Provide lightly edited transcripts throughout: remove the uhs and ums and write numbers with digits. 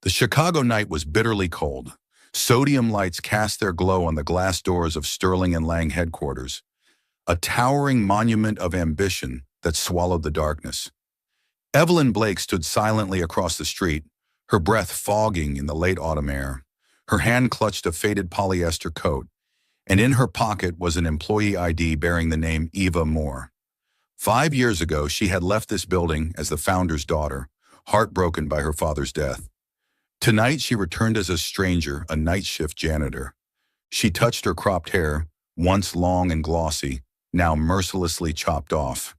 The Chicago night was bitterly cold. Sodium lights cast their glow on the glass doors of Sterling and Lang headquarters, a towering monument of ambition that swallowed the darkness. Evelyn Blake stood silently across the street, her breath fogging in the late autumn air. Her hand clutched a faded polyester coat, and in her pocket was an employee ID bearing the name Eva Moore. 5 years ago, she had left this building as the founder's daughter, heartbroken by her father's death. Tonight, she returned as a stranger, a night shift janitor. She touched her cropped hair, once long and glossy, now mercilessly chopped off.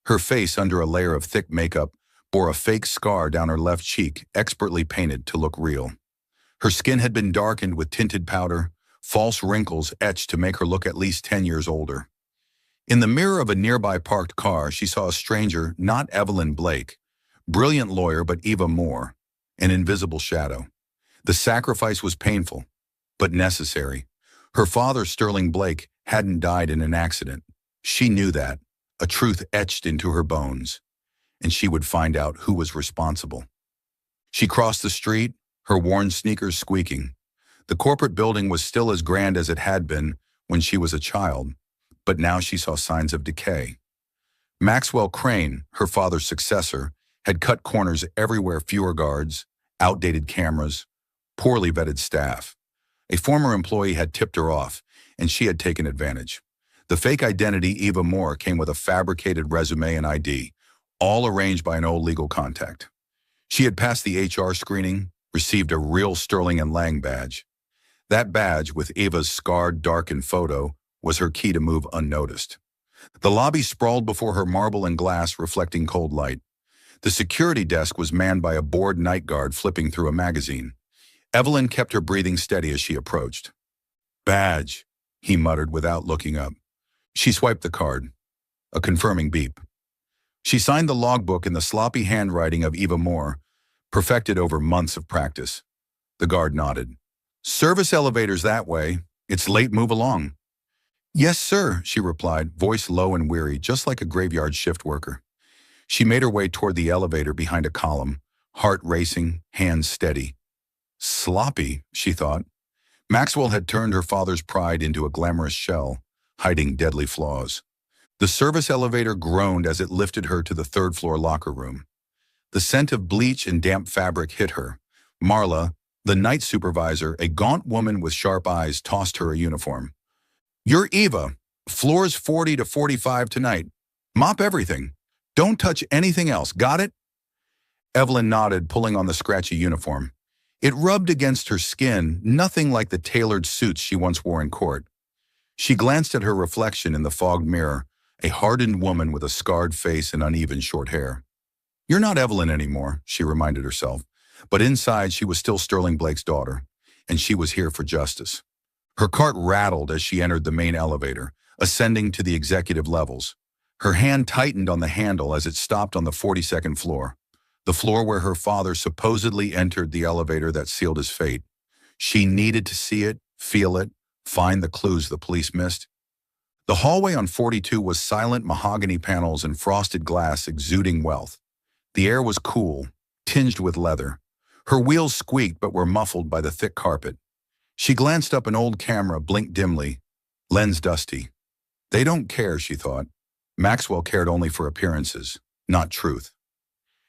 Her face, under a layer of thick makeup, bore a fake scar down her left cheek, expertly painted to look real. Her skin had been darkened with tinted powder, false wrinkles etched to make her look at least 10 years older. In the mirror of a nearby parked car, she saw a stranger, not Evelyn Blake, brilliant lawyer but Eva Moore, an invisible shadow. The sacrifice was painful, but necessary. Her father, Sterling Blake, hadn't died in an accident. She knew that, a truth etched into her bones, and she would find out who was responsible. She crossed the street, her worn sneakers squeaking. The corporate building was still as grand as it had been when she was a child, but now she saw signs of decay. Maxwell Crane, her father's successor, had cut corners everywhere: fewer guards, outdated cameras, poorly vetted staff. A former employee had tipped her off, and she had taken advantage. The fake identity, Eva Moore, came with a fabricated resume and ID, all arranged by an old legal contact. She had passed the HR screening, received a real Sterling and Lang badge. That badge, with Eva's scarred, darkened photo, was her key to move unnoticed. The lobby sprawled before her, marble and glass reflecting cold light. The security desk was manned by a bored night guard flipping through a magazine. Evelyn kept her breathing steady as she approached. "Badge," he muttered without looking up. She swiped the card. A confirming beep. She signed the logbook in the sloppy handwriting of Eva Moore, perfected over months of practice. The guard nodded. "Service elevators that way. It's late, move along." "Yes, sir," she replied, voice low and weary, just like a graveyard shift worker. She made her way toward the elevator behind a column, heart racing, hands steady. Sloppy, she thought. Maxwell had turned her father's pride into a glamorous shell, hiding deadly flaws. The service elevator groaned as it lifted her to the third-floor locker room. The scent of bleach and damp fabric hit her. Marla, the night supervisor, a gaunt woman with sharp eyes, tossed her a uniform. "You're Eva. Floors 40 to 45 tonight. Mop everything. Don't touch anything else. Got it?" Evelyn nodded, pulling on the scratchy uniform. It rubbed against her skin, nothing like the tailored suits she once wore in court. She glanced at her reflection in the fogged mirror, a hardened woman with a scarred face and uneven short hair. "You're not Evelyn anymore," she reminded herself, but inside she was still Sterling Blake's daughter, and she was here for justice. Her cart rattled as she entered the main elevator, ascending to the executive levels. Her hand tightened on the handle as it stopped on the 42nd floor, the floor where her father supposedly entered the elevator that sealed his fate. She needed to see it, feel it, find the clues the police missed. The hallway on 42 was silent, mahogany panels and frosted glass exuding wealth. The air was cool, tinged with leather. Her wheels squeaked but were muffled by the thick carpet. She glanced up. An old camera blinked dimly, lens dusty. They don't care, she thought. Maxwell cared only for appearances, not truth.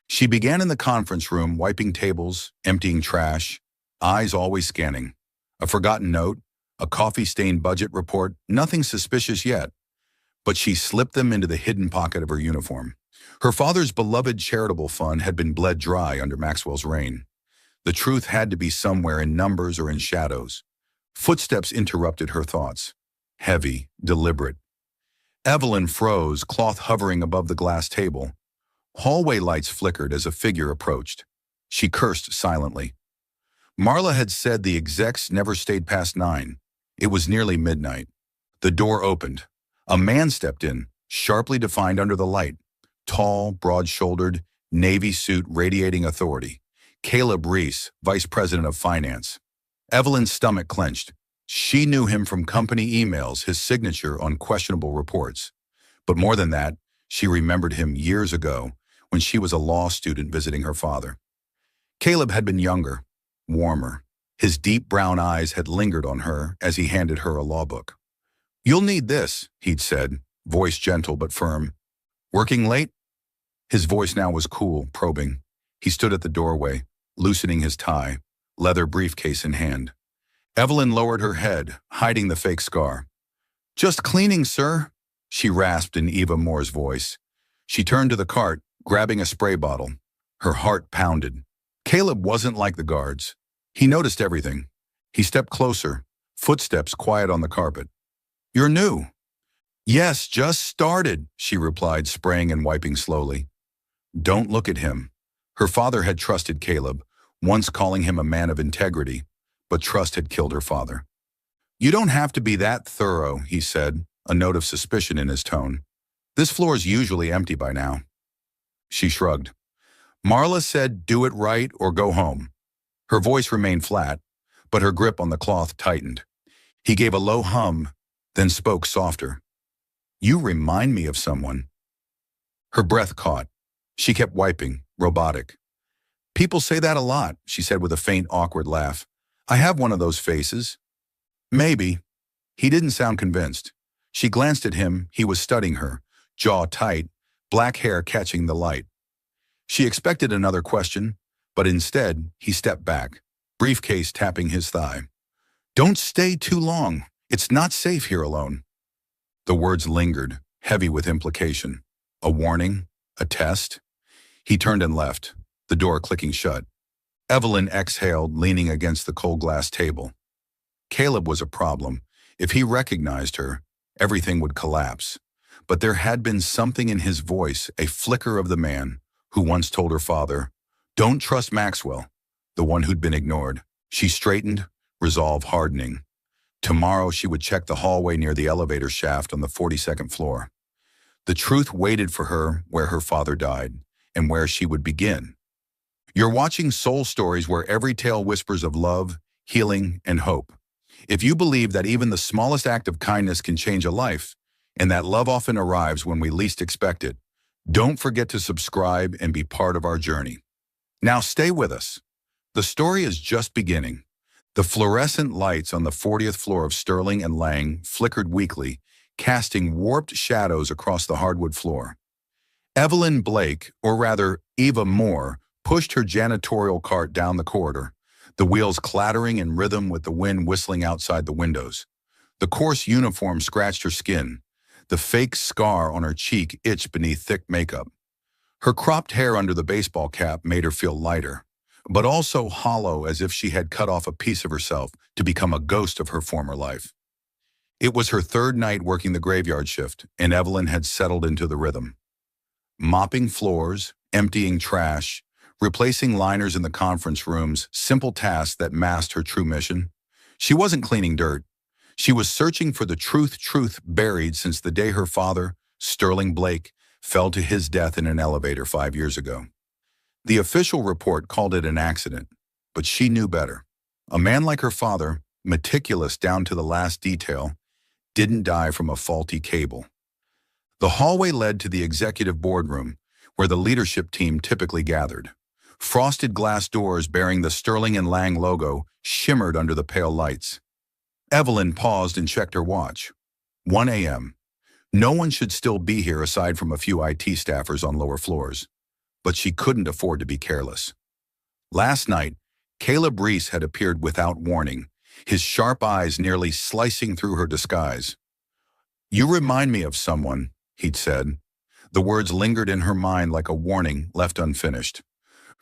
She began in the conference room, wiping tables, emptying trash, eyes always scanning. A forgotten note, a coffee-stained budget report, nothing suspicious yet. But she slipped them into the hidden pocket of her uniform. Her father's beloved charitable fund had been bled dry under Maxwell's reign. The truth had to be somewhere in numbers or in shadows. Footsteps interrupted her thoughts. Heavy, deliberate. Evelyn froze, cloth hovering above the glass table. Hallway lights flickered as a figure approached. She cursed silently. Marla had said the execs never stayed past 9. It was nearly midnight. The door opened. A man stepped in, sharply defined under the light. Tall, broad-shouldered, navy suit radiating authority. Caleb Reese, vice president of finance. Evelyn's stomach clenched. She knew him from company emails, his signature on questionable reports. But more than that, she remembered him years ago when she was a law student visiting her father. Caleb had been younger, warmer. His deep brown eyes had lingered on her as he handed her a law book. "You'll need this," he'd said, voice gentle but firm. "Working late?" His voice now was cool, probing. He stood at the doorway, loosening his tie, leather briefcase in hand. Evelyn lowered her head, hiding the fake scar. "Just cleaning, sir," she rasped in Eva Moore's voice. She turned to the cart, grabbing a spray bottle. Her heart pounded. Caleb wasn't like the guards. He noticed everything. He stepped closer, footsteps quiet on the carpet. "You're new." "Yes, just started," she replied, spraying and wiping slowly. "Don't look at him." Her father had trusted Caleb, once calling him a man of integrity, but trust had killed her father. "You don't have to be that thorough," he said, a note of suspicion in his tone. "This floor's usually empty by now." She shrugged. "Marla said do it right or go home." Her voice remained flat, but her grip on the cloth tightened. He gave a low hum, then spoke softer. "You remind me of someone." Her breath caught. She kept wiping, robotic. "People say that a lot," she said with a faint, awkward laugh. "I have one of those faces." "Maybe." He didn't sound convinced. She glanced at him. He was studying her, jaw tight, black hair catching the light. She expected another question, but instead, he stepped back, briefcase tapping his thigh. "Don't stay too long. It's not safe here alone." The words lingered, heavy with implication. A warning? A test? He turned and left, the door clicking shut. Evelyn exhaled, leaning against the cold glass table. Caleb was a problem. If he recognized her, everything would collapse. But there had been something in his voice, a flicker of the man who once told her father, "Don't trust Maxwell," the one who'd been ignored. She straightened, resolve hardening. Tomorrow she would check the hallway near the elevator shaft on the 42nd floor. The truth waited for her where her father died, and where she would begin. You're watching Soul Stories, where every tale whispers of love, healing, and hope. If you believe that even the smallest act of kindness can change a life, and that love often arrives when we least expect it, don't forget to subscribe and be part of our journey. Now stay with us. The story is just beginning. The fluorescent lights on the 40th floor of Sterling and Lang flickered weakly, casting warped shadows across the hardwood floor. Evelyn Blake, or rather Eva Moore, pushed her janitorial cart down the corridor, the wheels clattering in rhythm with the wind whistling outside the windows. The coarse uniform scratched her skin. The fake scar on her cheek itched beneath thick makeup. Her cropped hair under the baseball cap made her feel lighter, but also hollow, as if she had cut off a piece of herself to become a ghost of her former life. It was her third night working the graveyard shift, and Evelyn had settled into the rhythm. Mopping floors, emptying trash, replacing liners in the conference rooms, simple tasks that masked her true mission. She wasn't cleaning dirt. She was searching for the truth buried since the day her father, Sterling Blake, fell to his death in an elevator 5 years ago. The official report called it an accident, but she knew better. A man like her father, meticulous down to the last detail, didn't die from a faulty cable. The hallway led to the executive boardroom, where the leadership team typically gathered. Frosted glass doors bearing the Sterling and Lang logo shimmered under the pale lights. Evelyn paused and checked her watch. 1 a.m. No one should still be here aside from a few IT staffers on lower floors. But she couldn't afford to be careless. Last night, Caleb Reese had appeared without warning, his sharp eyes nearly slicing through her disguise. "You remind me of someone," he'd said. The words lingered in her mind like a warning left unfinished.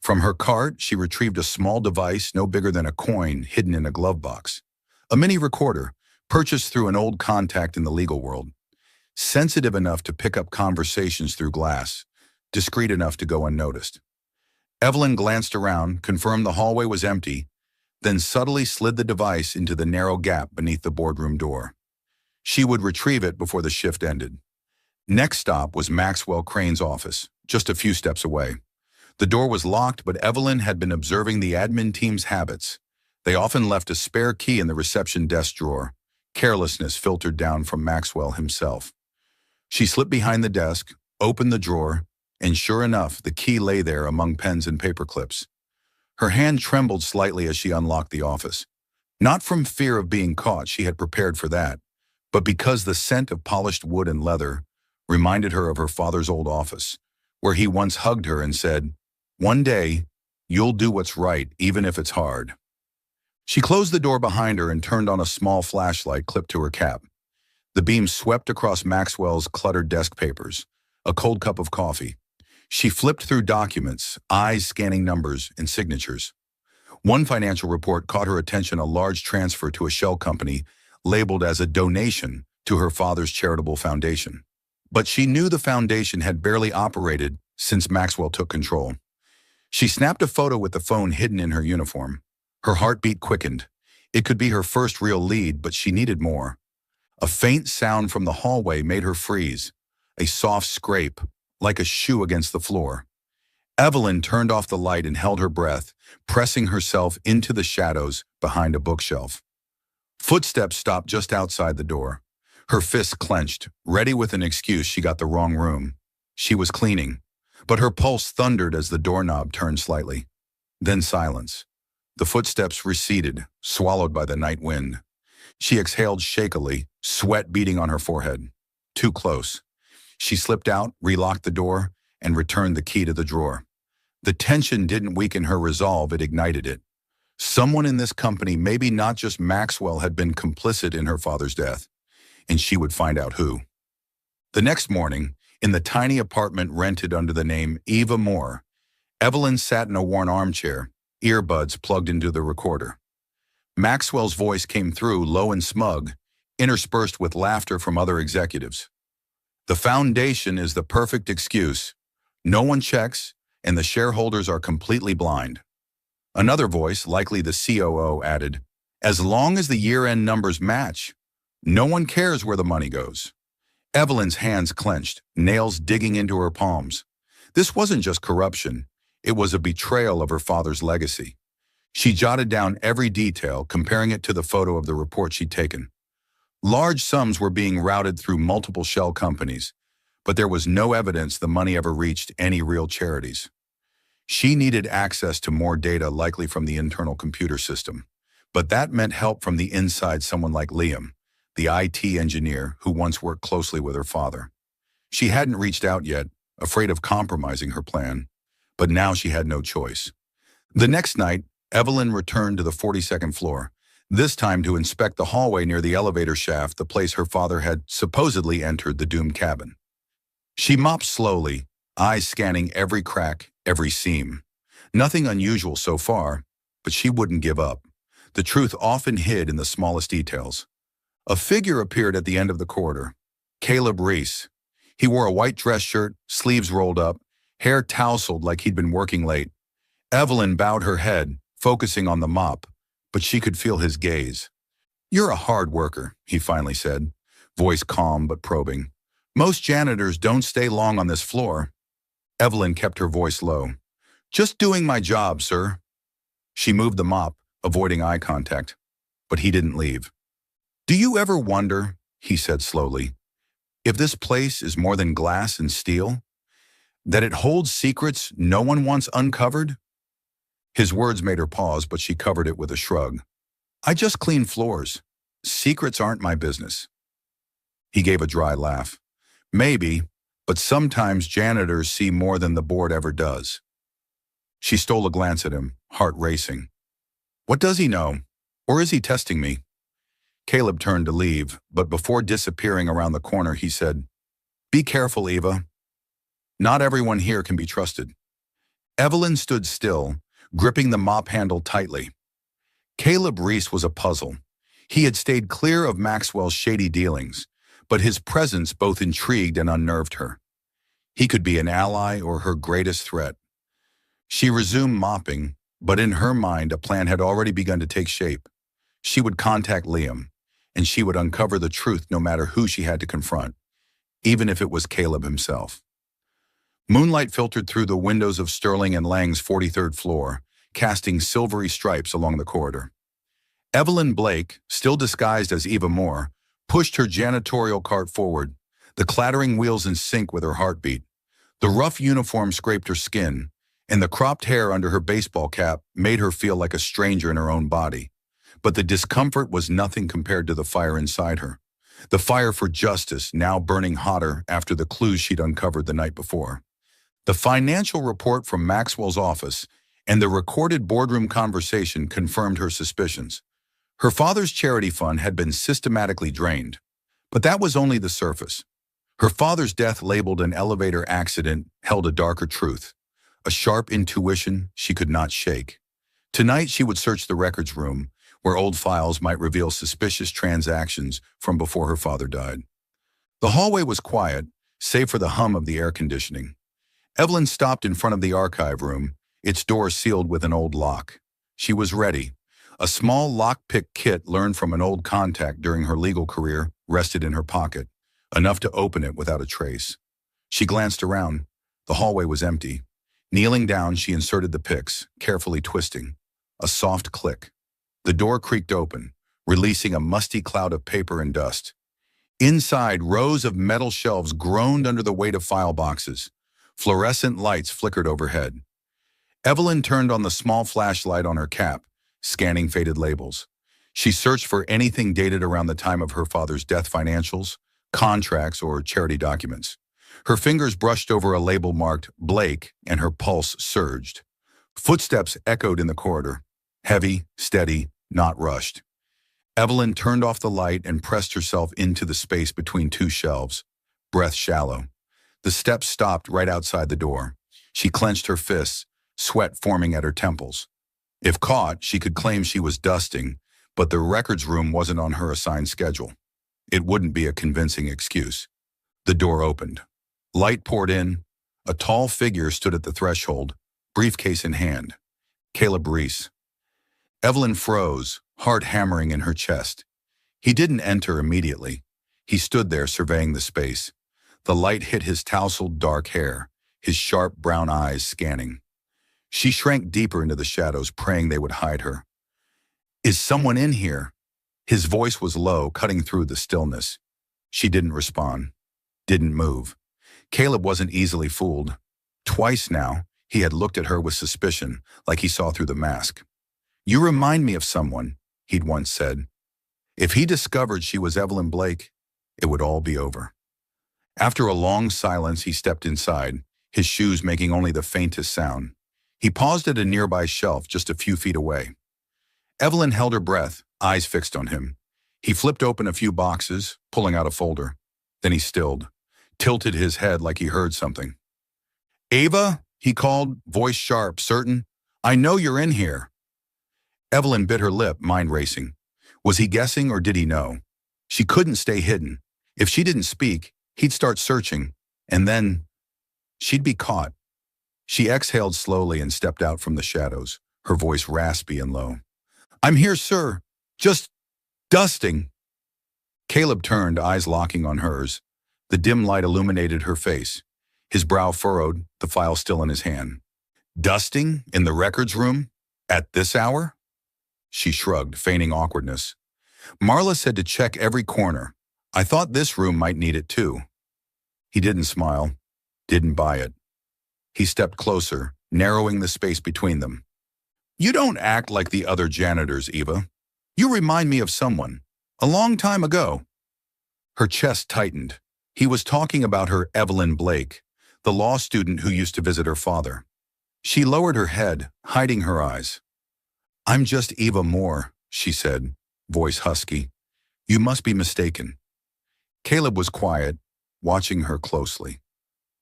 From her cart, she retrieved a small device no bigger than a coin hidden in a glove box. A mini recorder, purchased through an old contact in the legal world. Sensitive enough to pick up conversations through glass, discreet enough to go unnoticed. Evelyn glanced around, confirmed the hallway was empty, then subtly slid the device into the narrow gap beneath the boardroom door. She would retrieve it before the shift ended. Next stop was Maxwell Crane's office, just a few steps away. The door was locked, but Evelyn had been observing the admin team's habits. They often left a spare key in the reception desk drawer. Carelessness filtered down from Maxwell himself. She slipped behind the desk, opened the drawer, and sure enough, the key lay there among pens and paper clips. Her hand trembled slightly as she unlocked the office. Not from fear of being caught, she had prepared for that, but because the scent of polished wood and leather reminded her of her father's old office, where he once hugged her and said, "One day, you'll do what's right, even if it's hard." She closed the door behind her and turned on a small flashlight clipped to her cap. The beam swept across Maxwell's cluttered desk papers, a cold cup of coffee. She flipped through documents, eyes scanning numbers and signatures. One financial report caught her attention, a large transfer to a shell company labeled as a donation to her father's charitable foundation. But she knew the foundation had barely operated since Maxwell took control. She snapped a photo with the phone hidden in her uniform. Her heartbeat quickened. It could be her first real lead, but she needed more. A faint sound from the hallway made her freeze, a soft scrape, like a shoe against the floor. Evelyn turned off the light and held her breath, pressing herself into the shadows behind a bookshelf. Footsteps stopped just outside the door. Her fists clenched, ready with an excuse she got the wrong room. She was cleaning, but her pulse thundered as the doorknob turned slightly. Then silence. The footsteps receded, swallowed by the night wind. She exhaled shakily, sweat beading on her forehead. Too close. She slipped out, relocked the door, and returned the key to the drawer. The tension didn't weaken her resolve, it ignited it. Someone in this company, maybe not just Maxwell, had been complicit in her father's death, and she would find out who. The next morning, in the tiny apartment rented under the name Eva Moore, Evelyn sat in a worn armchair, earbuds plugged into the recorder. Maxwell's voice came through, low and smug, interspersed with laughter from other executives. "The foundation is the perfect excuse. No one checks, and the shareholders are completely blind." Another voice, likely the COO, added, "As long as the year-end numbers match, no one cares where the money goes." Evelyn's hands clenched, nails digging into her palms. This wasn't just corruption, it was a betrayal of her father's legacy. She jotted down every detail, comparing it to the photo of the report she'd taken. Large sums were being routed through multiple shell companies, but there was no evidence the money ever reached any real charities. She needed access to more data, likely from the internal computer system, but that meant help from the inside, someone like Liam, the IT engineer who once worked closely with her father. She hadn't reached out yet, afraid of compromising her plan, but now she had no choice. The next night, Evelyn returned to the 42nd floor, this time to inspect the hallway near the elevator shaft, the place her father had supposedly entered the doomed cabin. She mopped slowly, eyes scanning every crack, every seam. Nothing unusual so far, but she wouldn't give up. The truth often hid in the smallest details. A figure appeared at the end of the corridor. Caleb Reese. He wore a white dress shirt, sleeves rolled up, hair tousled like he'd been working late. Evelyn bowed her head, focusing on the mop, but she could feel his gaze. "You're a hard worker," he finally said, voice calm but probing. "Most janitors don't stay long on this floor." Evelyn kept her voice low. "Just doing my job, sir." She moved the mop, avoiding eye contact, but he didn't leave. "Do you ever wonder," he said slowly, "if this place is more than glass and steel? That it holds secrets no one wants uncovered?" His words made her pause, but she covered it with a shrug. "I just clean floors. Secrets aren't my business." He gave a dry laugh. "Maybe, but sometimes janitors see more than the board ever does." She stole a glance at him, heart racing. What does he know? Or is he testing me? Caleb turned to leave, but before disappearing around the corner, he said, "Be careful, Eva. Not everyone here can be trusted." Evelyn stood still, gripping the mop handle tightly. Caleb Reese was a puzzle. He had stayed clear of Maxwell's shady dealings, but his presence both intrigued and unnerved her. He could be an ally or her greatest threat. She resumed mopping, but in her mind a plan had already begun to take shape. She would contact Liam, and she would uncover the truth no matter who she had to confront, even if it was Caleb himself. Moonlight filtered through the windows of Sterling and Lang's 43rd floor, casting silvery stripes along the corridor. Evelyn Blake, still disguised as Eva Moore, pushed her janitorial cart forward, the clattering wheels in sync with her heartbeat. The rough uniform scraped her skin, and the cropped hair under her baseball cap made her feel like a stranger in her own body. But the discomfort was nothing compared to the fire inside her. The fire for justice, now burning hotter after the clues she'd uncovered the night before. The financial report from Maxwell's office and the recorded boardroom conversation confirmed her suspicions. Her father's charity fund had been systematically drained. But that was only the surface. Her father's death, labeled an elevator accident, held a darker truth, a sharp intuition she could not shake. Tonight she would search the records room, where old files might reveal suspicious transactions from before her father died. The hallway was quiet, save for the hum of the air conditioning. Evelyn stopped in front of the archive room, its door sealed with an old lock. She was ready. A small lockpick kit learned from an old contact during her legal career rested in her pocket, enough to open it without a trace. She glanced around. The hallway was empty. Kneeling down, she inserted the picks, carefully twisting. A soft click. The door creaked open, releasing a musty cloud of paper and dust. Inside, rows of metal shelves groaned under the weight of file boxes. Fluorescent lights flickered overhead. Evelyn turned on the small flashlight on her cap, scanning faded labels. She searched for anything dated around the time of her father's death: financials, contracts, or charity documents. Her fingers brushed over a label marked Blake, and her pulse surged. Footsteps echoed in the corridor. Heavy, steady, not rushed. Evelyn turned off the light and pressed herself into the space between two shelves, breath shallow. The steps stopped right outside the door. She clenched her fists, sweat forming at her temples. If caught, she could claim she was dusting, but the records room wasn't on her assigned schedule. It wouldn't be a convincing excuse. The door opened. Light poured in. A tall figure stood at the threshold, briefcase in hand. Caleb Reese. Evelyn froze, heart hammering in her chest. He didn't enter immediately. He stood there surveying the space. The light hit his tousled dark hair, his sharp brown eyes scanning. She shrank deeper into the shadows, praying they would hide her. "Is someone in here?" His voice was low, cutting through the stillness. She didn't respond, didn't move. Caleb wasn't easily fooled. Twice now, he had looked at her with suspicion, like he saw through the mask. "You remind me of someone," he'd once said. If he discovered she was Evelyn Blake, it would all be over. After a long silence, he stepped inside, his shoes making only the faintest sound. He paused at a nearby shelf just a few feet away. Evelyn held her breath, eyes fixed on him. He flipped open a few boxes, pulling out a folder. Then he stilled, tilted his head like he heard something. "Ava," he called, voice sharp, certain. "I know you're in here." Evelyn bit her lip, mind racing. Was he guessing or did he know? She couldn't stay hidden. If she didn't speak, he'd start searching, and then she'd be caught. She exhaled slowly and stepped out from the shadows, her voice raspy and low. "I'm here, sir. Just dusting." Caleb turned, eyes locking on hers. The dim light illuminated her face. His brow furrowed, the file still in his hand. "Dusting? In the records room? At this hour?" She shrugged, feigning awkwardness. "Marla said to check every corner. I thought this room might need it too." He didn't smile, didn't buy it. He stepped closer, narrowing the space between them. "You don't act like the other janitors, Eva. You remind me of someone. A long time ago." Her chest tightened. He was talking about her Evelyn Blake, the law student who used to visit her father. She lowered her head, hiding her eyes. "I'm just Eva Moore," she said, voice husky. "You must be mistaken." Caleb was quiet, watching her closely.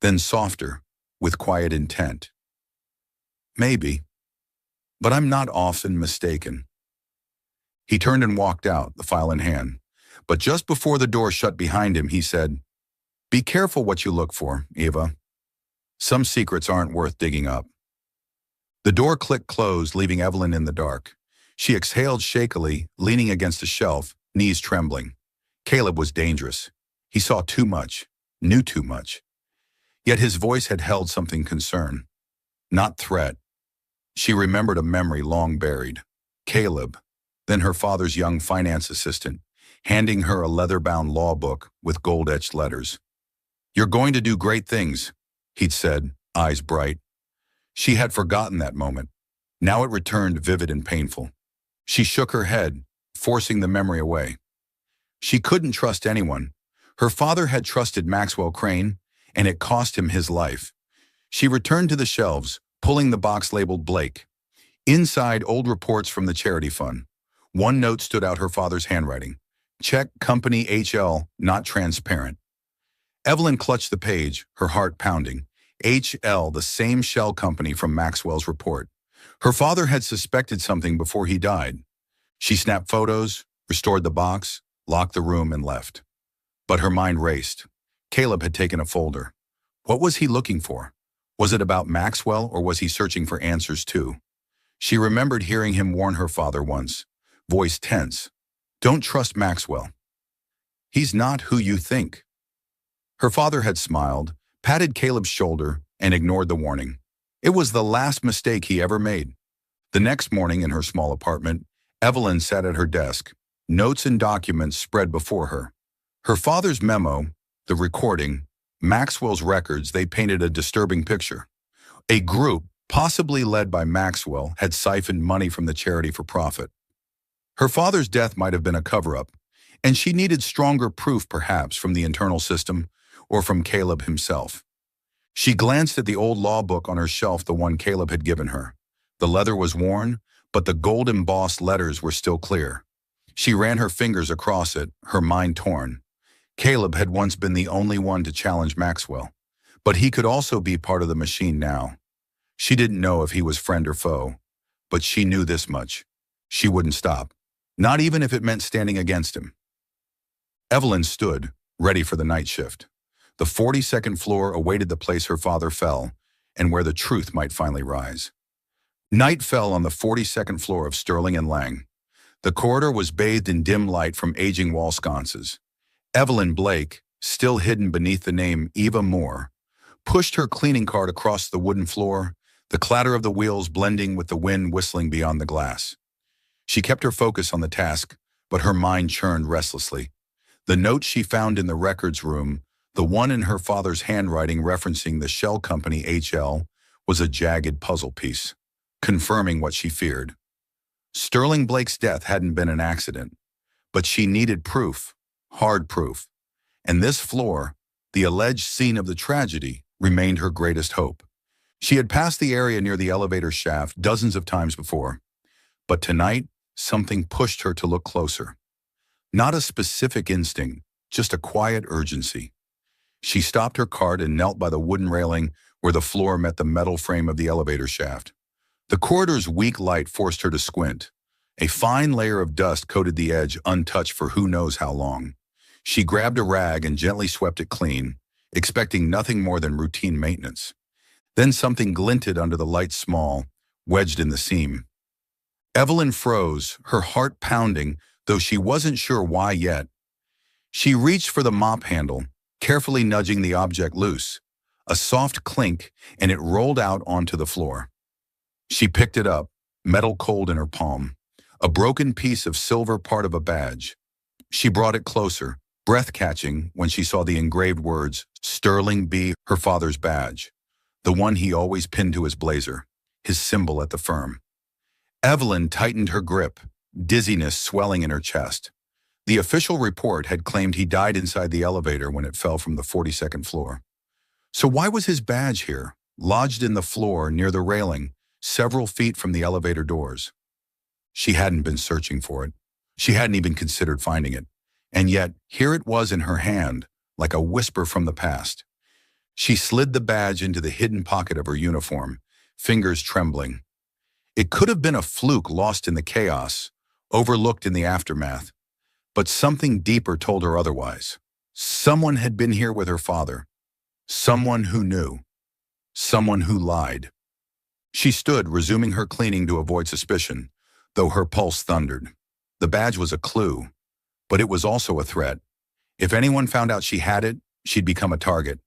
Then softer, with quiet intent. "Maybe, but I'm not often mistaken." He turned and walked out, the file in hand. But just before the door shut behind him, he said, "Be careful what you look for, Eva. Some secrets aren't worth digging up." The door clicked closed, leaving Evelyn in the dark. She exhaled shakily, leaning against a shelf, knees trembling. Caleb was dangerous. He saw too much, knew too much. Yet his voice had held something concern, not threat. She remembered a memory long buried. Caleb, then her father's young finance assistant, handing her a leather-bound law book with gold-etched letters. "You're going to do great things," he'd said, eyes bright. She had forgotten that moment. Now it returned vivid and painful. She shook her head, forcing the memory away. She couldn't trust anyone. Her father had trusted Maxwell Crane, and it cost him his life. She returned to the shelves, pulling the box labeled Blake. Inside, old reports from the charity fund. One note stood out, her father's handwriting. Check Company HL, not transparent. Evelyn clutched the page, her heart pounding. HL, the same shell company from Maxwell's report. Her father had suspected something before he died. She snapped photos, restored the box, locked the room, and left. But her mind raced. Caleb had taken a folder. What was he looking for? Was it about Maxwell, or was he searching for answers too? She remembered hearing him warn her father once, voice tense. Don't trust Maxwell. He's not who you think. Her father had smiled, patted Caleb's shoulder, and ignored the warning. It was the last mistake he ever made. The next morning in her small apartment, Evelyn sat at her desk, notes and documents spread before her. Her father's memo, the recording, Maxwell's records, they painted a disturbing picture. A group, possibly led by Maxwell, had siphoned money from the charity for profit. Her father's death might have been a cover-up, and she needed stronger proof, perhaps from the internal system or from Caleb himself. She glanced at the old law book on her shelf, the one Caleb had given her. The leather was worn, but the gold-embossed letters were still clear. She ran her fingers across it, her mind torn. Caleb had once been the only one to challenge Maxwell, but he could also be part of the machine now. She didn't know if he was friend or foe, but she knew this much. She wouldn't stop, not even if it meant standing against him. Evelyn stood, ready for the night shift. The 42nd floor awaited the place her father fell, and where the truth might finally rise. Night fell on the 42nd floor of Sterling and Lang. The corridor was bathed in dim light from aging wall sconces. Evelyn Blake, still hidden beneath the name Eva Moore, pushed her cleaning cart across the wooden floor, the clatter of the wheels blending with the wind whistling beyond the glass. She kept her focus on the task, but her mind churned restlessly. The note she found in the records room, the one in her father's handwriting referencing the shell company HL, was a jagged puzzle piece, confirming what she feared. Sterling Blake's death hadn't been an accident, but she needed proof, hard proof. And this floor, the alleged scene of the tragedy, remained her greatest hope. She had passed the area near the elevator shaft dozens of times before, but tonight, something pushed her to look closer. Not a specific instinct, just a quiet urgency. She stopped her cart and knelt by the wooden railing where the floor met the metal frame of the elevator shaft. The corridor's weak light forced her to squint. A fine layer of dust coated the edge, untouched for who knows how long. She grabbed a rag and gently swept it clean, expecting nothing more than routine maintenance. Then something glinted under the light small, wedged in the seam. Evelyn froze, her heart pounding, though she wasn't sure why yet. She reached for the mop handle, carefully nudging the object loose. A soft clink, and it rolled out onto the floor. She picked it up, metal cold in her palm. A broken piece of silver, part of a badge. She brought it closer, breath-catching, when she saw the engraved words, Sterling B., her father's badge, the one he always pinned to his blazer, his symbol at the firm. Evelyn tightened her grip, dizziness swelling in her chest. The official report had claimed he died inside the elevator when it fell from the 42nd floor. So why was his badge here, lodged in the floor near the railing, several feet from the elevator doors? She hadn't been searching for it. She hadn't even considered finding it. And yet, here it was in her hand, like a whisper from the past. She slid the badge into the hidden pocket of her uniform, fingers trembling. It could have been a fluke lost in the chaos, overlooked in the aftermath. But something deeper told her otherwise. Someone had been here with her father. Someone who knew. Someone who lied. She stood, resuming her cleaning to avoid suspicion, though her pulse thundered. The badge was a clue, but it was also a threat. If anyone found out she had it, she'd become a target.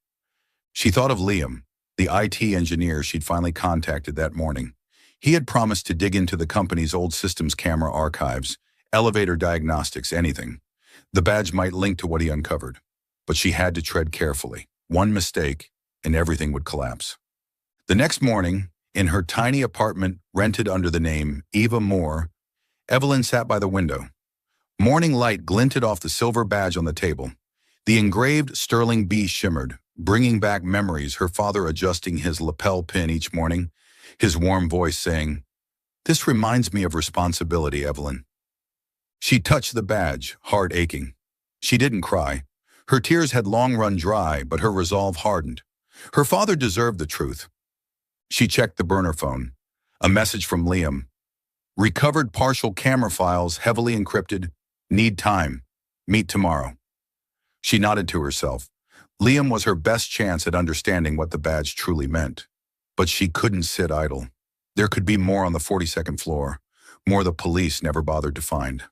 She thought of Liam, the IT engineer she'd finally contacted that morning. He had promised to dig into the company's old systems camera archives, elevator diagnostics, anything. The badge might link to what he uncovered, but she had to tread carefully. One mistake, and everything would collapse. The next morning, In her tiny apartment rented under the name Eva Moore, Evelyn sat by the window. Morning light glinted off the silver badge on the table. The engraved sterling B shimmered, bringing back memories, her father adjusting his lapel pin each morning, his warm voice saying, "This reminds me of responsibility, Evelyn." She touched the badge, heart aching. She didn't cry. Her tears had long run dry, but her resolve hardened. Her father deserved the truth. She checked the burner phone. A message from Liam. "Recovered partial camera files, heavily encrypted. Need time. Meet tomorrow." She nodded to herself. Liam was her best chance at understanding what the badge truly meant. But she couldn't sit idle. There could be more on the 42nd floor, more the police never bothered to find.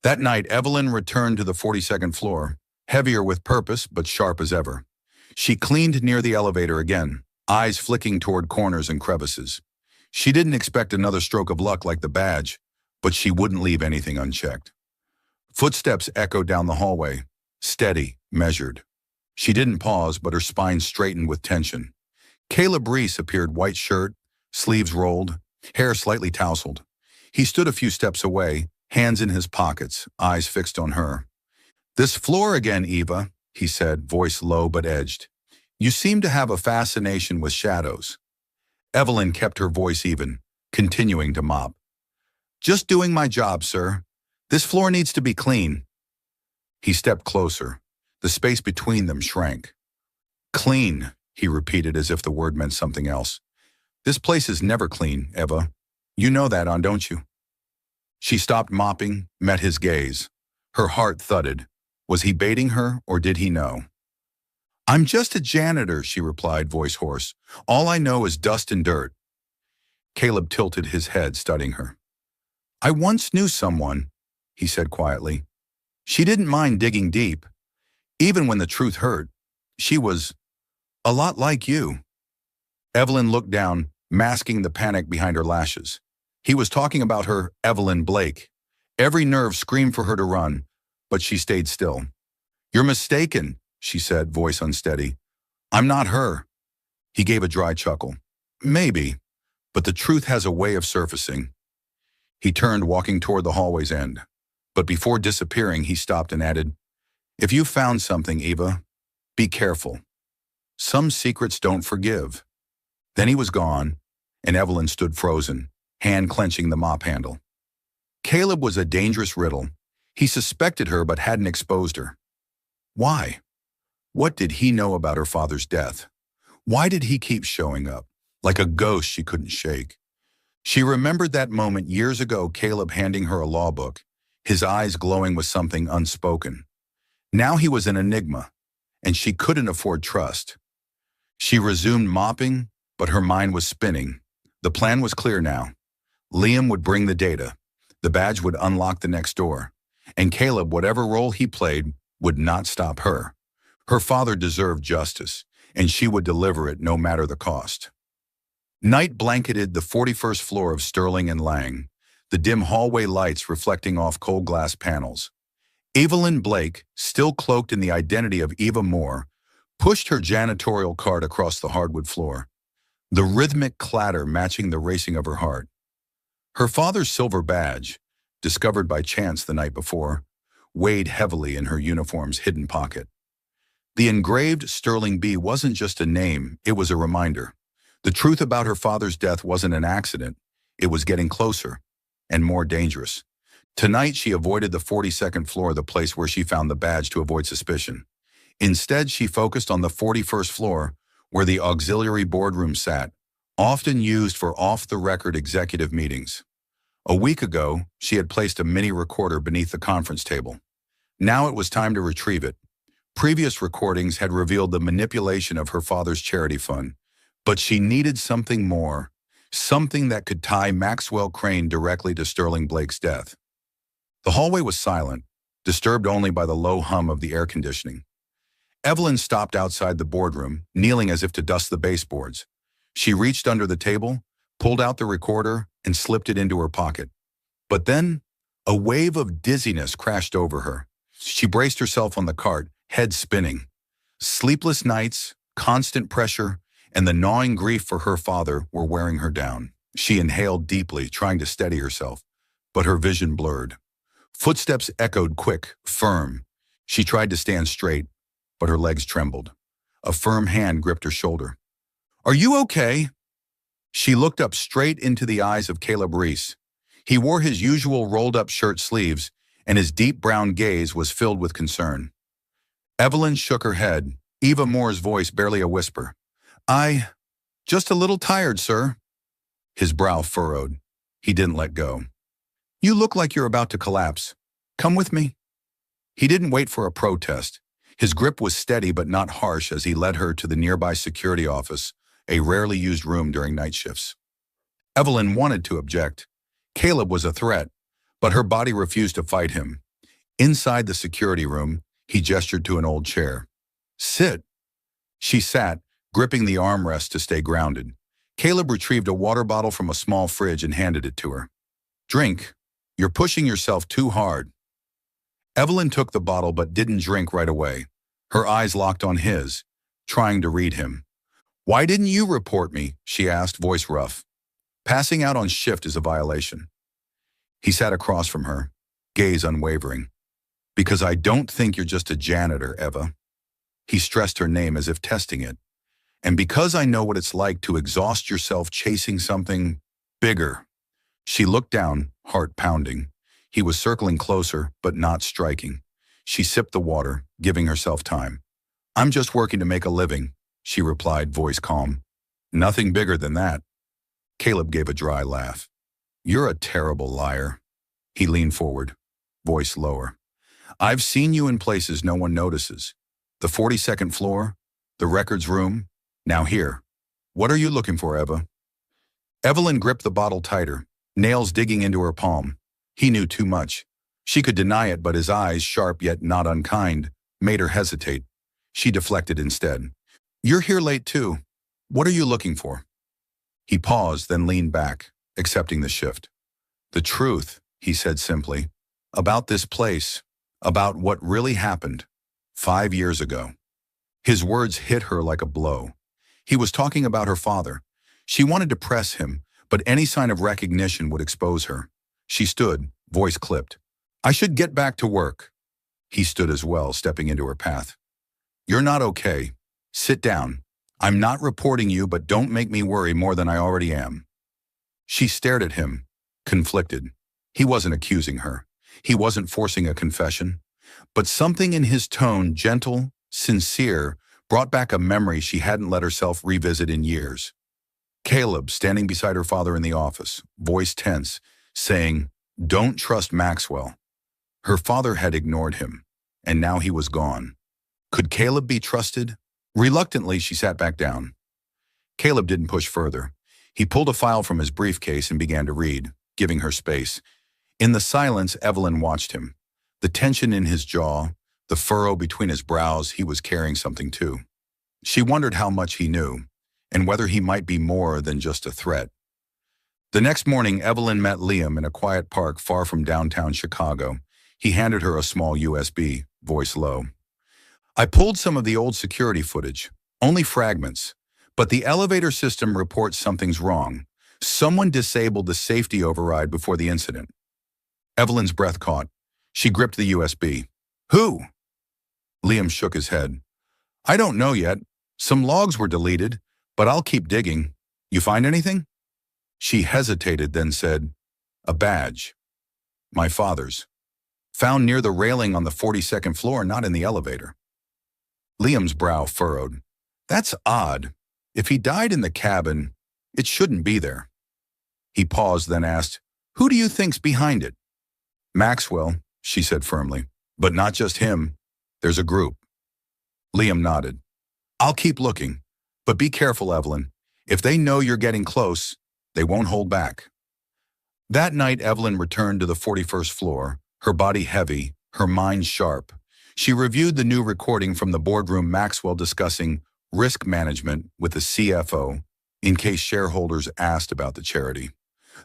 That night, Evelyn returned to the 42nd floor, heavier with purpose but sharp as ever. She cleaned near the elevator again, eyes flicking toward corners and crevices. She didn't expect another stroke of luck like the badge, but she wouldn't leave anything unchecked. Footsteps echoed down the hallway, steady, measured. She didn't pause, but her spine straightened with tension. Caleb Reese appeared, white shirt, sleeves rolled, hair slightly tousled. He stood a few steps away, hands in his pockets, eyes fixed on her. "This floor again, Eva," he said, voice low but edged. "You seem to have a fascination with shadows." Evelyn kept her voice even, continuing to mop. "Just doing my job, sir. This floor needs to be clean." He stepped closer. The space between them shrank. "Clean," he repeated as if the word meant something else. "This place is never clean, Eva. You know that, don't you?" She stopped mopping, met his gaze. Her heart thudded. Was he baiting her, or did he know? "I'm just a janitor," she replied, voice hoarse. "All I know is dust and dirt." Caleb tilted his head, studying her. "I once knew someone," he said quietly. "She didn't mind digging deep. Even when the truth hurt, she was a lot like you." Evelyn looked down, masking the panic behind her lashes. He was talking about her, Evelyn Blake. Every nerve screamed for her to run, but she stayed still. "You're mistaken," she said, voice unsteady. "I'm not her." He gave a dry chuckle. "Maybe, but the truth has a way of surfacing." He turned, walking toward the hallway's end. But before disappearing, he stopped and added, "If you found something, Eva, be careful. Some secrets don't forgive." Then he was gone, and Evelyn stood frozen, hand clenching the mop handle. Caleb was a dangerous riddle. He suspected her but hadn't exposed her. Why? What did he know about her father's death? Why did he keep showing up, like a ghost she couldn't shake? She remembered that moment years ago, Caleb handing her a law book, his eyes glowing with something unspoken. Now he was an enigma, and she couldn't afford trust. She resumed mopping, but her mind was spinning. The plan was clear now. Liam would bring the data. The badge would unlock the next door. And Caleb, whatever role he played, would not stop her. Her father deserved justice, and she would deliver it no matter the cost. Night blanketed the 41st floor of Sterling and Lang, the dim hallway lights reflecting off cold glass panels. Evelyn Blake, still cloaked in the identity of Eva Moore, pushed her janitorial cart across the hardwood floor, the rhythmic clatter matching the racing of her heart. Her father's silver badge, discovered by chance the night before, weighed heavily in her uniform's hidden pocket. The engraved Sterling B wasn't just a name, it was a reminder. The truth about her father's death wasn't an accident. It was getting closer and more dangerous. Tonight, she avoided the 42nd floor, the place where she found the badge, to avoid suspicion. Instead, she focused on the 41st floor, where the auxiliary boardroom sat, often used for off-the-record executive meetings. A week ago, she had placed a mini recorder beneath the conference table. Now it was time to retrieve it. Previous recordings had revealed the manipulation of her father's charity fund, but she needed something more, something that could tie Maxwell Crane directly to Sterling Blake's death. The hallway was silent, disturbed only by the low hum of the air conditioning. Evelyn stopped outside the boardroom, kneeling as if to dust the baseboards. She reached under the table, pulled out the recorder, and slipped it into her pocket. But then, a wave of dizziness crashed over her. She braced herself on the cart, head spinning. Sleepless nights, constant pressure, and the gnawing grief for her father were wearing her down. She inhaled deeply, trying to steady herself, but her vision blurred. Footsteps echoed quick, firm. She tried to stand straight, but her legs trembled. A firm hand gripped her shoulder. "Are you okay?" She looked up straight into the eyes of Caleb Reese. He wore his usual rolled-up shirt sleeves, and his deep brown gaze was filled with concern. Evelyn shook her head, Eva Moore's voice barely a whisper. Just a little tired, sir." His brow furrowed. He didn't let go. "You look like you're about to collapse. Come with me." He didn't wait for a protest. His grip was steady but not harsh as he led her to the nearby security office, a rarely used room during night shifts. Evelyn wanted to object. Caleb was a threat, but her body refused to fight him. Inside the security room, he gestured to an old chair. "Sit." She sat, gripping the armrest to stay grounded. Caleb retrieved a water bottle from a small fridge and handed it to her. "Drink. You're pushing yourself too hard." Evelyn took the bottle but didn't drink right away. Her eyes locked on his, trying to read him. "Why didn't you report me?" she asked, voice rough. "Passing out on shift is a violation." He sat across from her, gaze unwavering. "Because I don't think you're just a janitor, Eva." He stressed her name as if testing it. "And because I know what it's like to exhaust yourself chasing something bigger." She looked down, heart pounding. He was circling closer, but not striking. She sipped the water, giving herself time. "I'm just working to make a living," she replied, voice calm. "Nothing bigger than that." Caleb gave a dry laugh. "You're a terrible liar." He leaned forward, voice lower. "I've seen you in places no one notices. The 42nd floor, the records room, now here. What are you looking for, Eva?" Evelyn gripped the bottle tighter, nails digging into her palm. He knew too much. She could deny it, but his eyes, sharp yet not unkind, made her hesitate. She deflected instead. "You're here late too. What are you looking for?" He paused, then leaned back, accepting the shift. "The truth," he said simply, "about this place, about what really happened 5 years ago." His words hit her like a blow. He was talking about her father. She wanted to press him, but any sign of recognition would expose her. She stood, voice clipped. "I should get back to work." He stood as well, stepping into her path. "You're not okay. Sit down. I'm not reporting you, but don't make me worry more than I already am." She stared at him, conflicted. He wasn't accusing her. He wasn't forcing a confession. But something in his tone, gentle, sincere, brought back a memory she hadn't let herself revisit in years. Caleb, standing beside her father in the office, voice tense, saying, "Don't trust Maxwell." Her father had ignored him, and now he was gone. Could Caleb be trusted? Reluctantly, she sat back down. Caleb didn't push further. He pulled a file from his briefcase and began to read, giving her space. In the silence, Evelyn watched him. The tension in his jaw, the furrow between his brows, he was carrying something too. She wondered how much he knew, and whether he might be more than just a threat. The next morning, Evelyn met Liam in a quiet park far from downtown Chicago. He handed her a small USB, voice low. "I pulled some of the old security footage, only fragments, but the elevator system reports something's wrong. Someone disabled the safety override before the incident." Evelyn's breath caught. She gripped the USB. "Who?" Liam shook his head. "I don't know yet. Some logs were deleted, but I'll keep digging. You find anything?" She hesitated, then said, "A badge. My father's. Found near the railing on the 42nd floor, not in the elevator." Liam's brow furrowed. "That's odd. If he died in the cabin, it shouldn't be there." He paused, then asked, "Who do you think's behind it?" "Maxwell," she said firmly. "But not just him. There's a group." Liam nodded. "I'll keep looking. But be careful, Evelyn. If they know you're getting close, they won't hold back." That night, Evelyn returned to the 41st floor, her body heavy, her mind sharp. She reviewed the new recording from the boardroom, Maxwell discussing risk management with the CFO in case shareholders asked about the charity.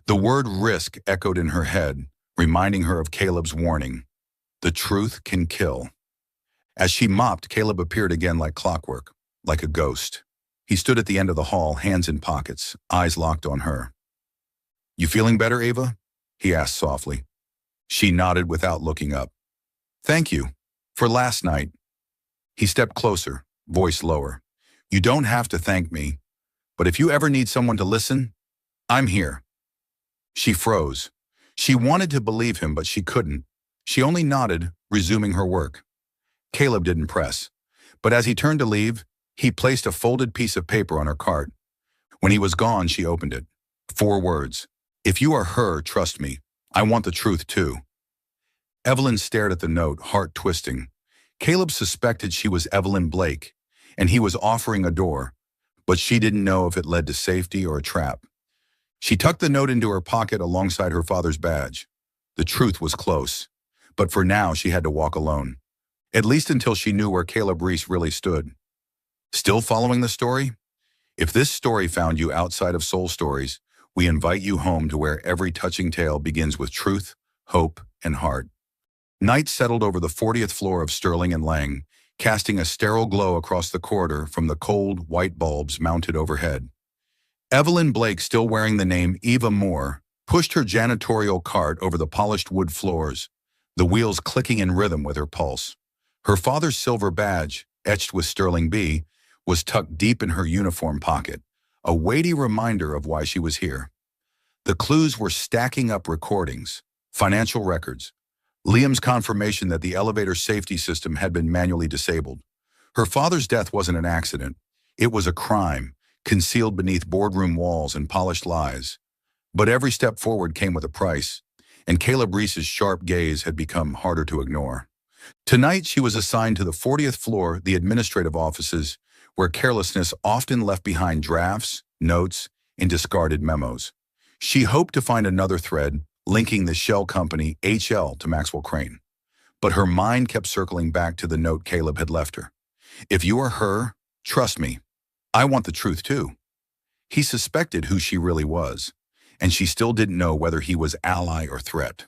The word risk echoed in her head, reminding her of Caleb's warning. The truth can kill. As she mopped, Caleb appeared again like clockwork, like a ghost. He stood at the end of the hall, hands in pockets, eyes locked on her. "You feeling better, Ava?" he asked softly. She nodded without looking up. "Thank you. For last night." He stepped closer, voice lower. "You don't have to thank me, but if you ever need someone to listen, I'm here." She froze. She wanted to believe him, but she couldn't. She only nodded, resuming her work. Caleb didn't press, but as he turned to leave, he placed a folded piece of paper on her cart. When he was gone, she opened it. 4 words. "If you are her, trust me. I want the truth too." Evelyn stared at the note, heart twisting. Caleb suspected she was Evelyn Blake, and he was offering a door, but she didn't know if it led to safety or a trap. She tucked the note into her pocket alongside her father's badge. The truth was close, but for now she had to walk alone, at least until she knew where Caleb Reese really stood. Still following the story? If this story found you outside of Soul Stories, we invite you home to where every touching tale begins with truth, hope, and heart. Night settled over the 40th floor of Sterling and Lang, casting a sterile glow across the corridor from the cold, white bulbs mounted overhead. Evelyn Blake, still wearing the name Eva Moore, pushed her janitorial cart over the polished wood floors, the wheels clicking in rhythm with her pulse. Her father's silver badge, etched with Sterling B, was tucked deep in her uniform pocket, a weighty reminder of why she was here. The clues were stacking up: recordings, financial records, Liam's confirmation that the elevator safety system had been manually disabled. Her father's death wasn't an accident. It was a crime, concealed beneath boardroom walls and polished lies. But every step forward came with a price, and Caleb Reese's sharp gaze had become harder to ignore. Tonight, she was assigned to the 40th floor, the administrative offices, where carelessness often left behind drafts, notes, and discarded memos. She hoped to find another thread linking the shell company HL to Maxwell Crane. But her mind kept circling back to the note Caleb had left her. "If you are her, trust me. I want the truth too." He suspected who she really was, and she still didn't know whether he was ally or threat.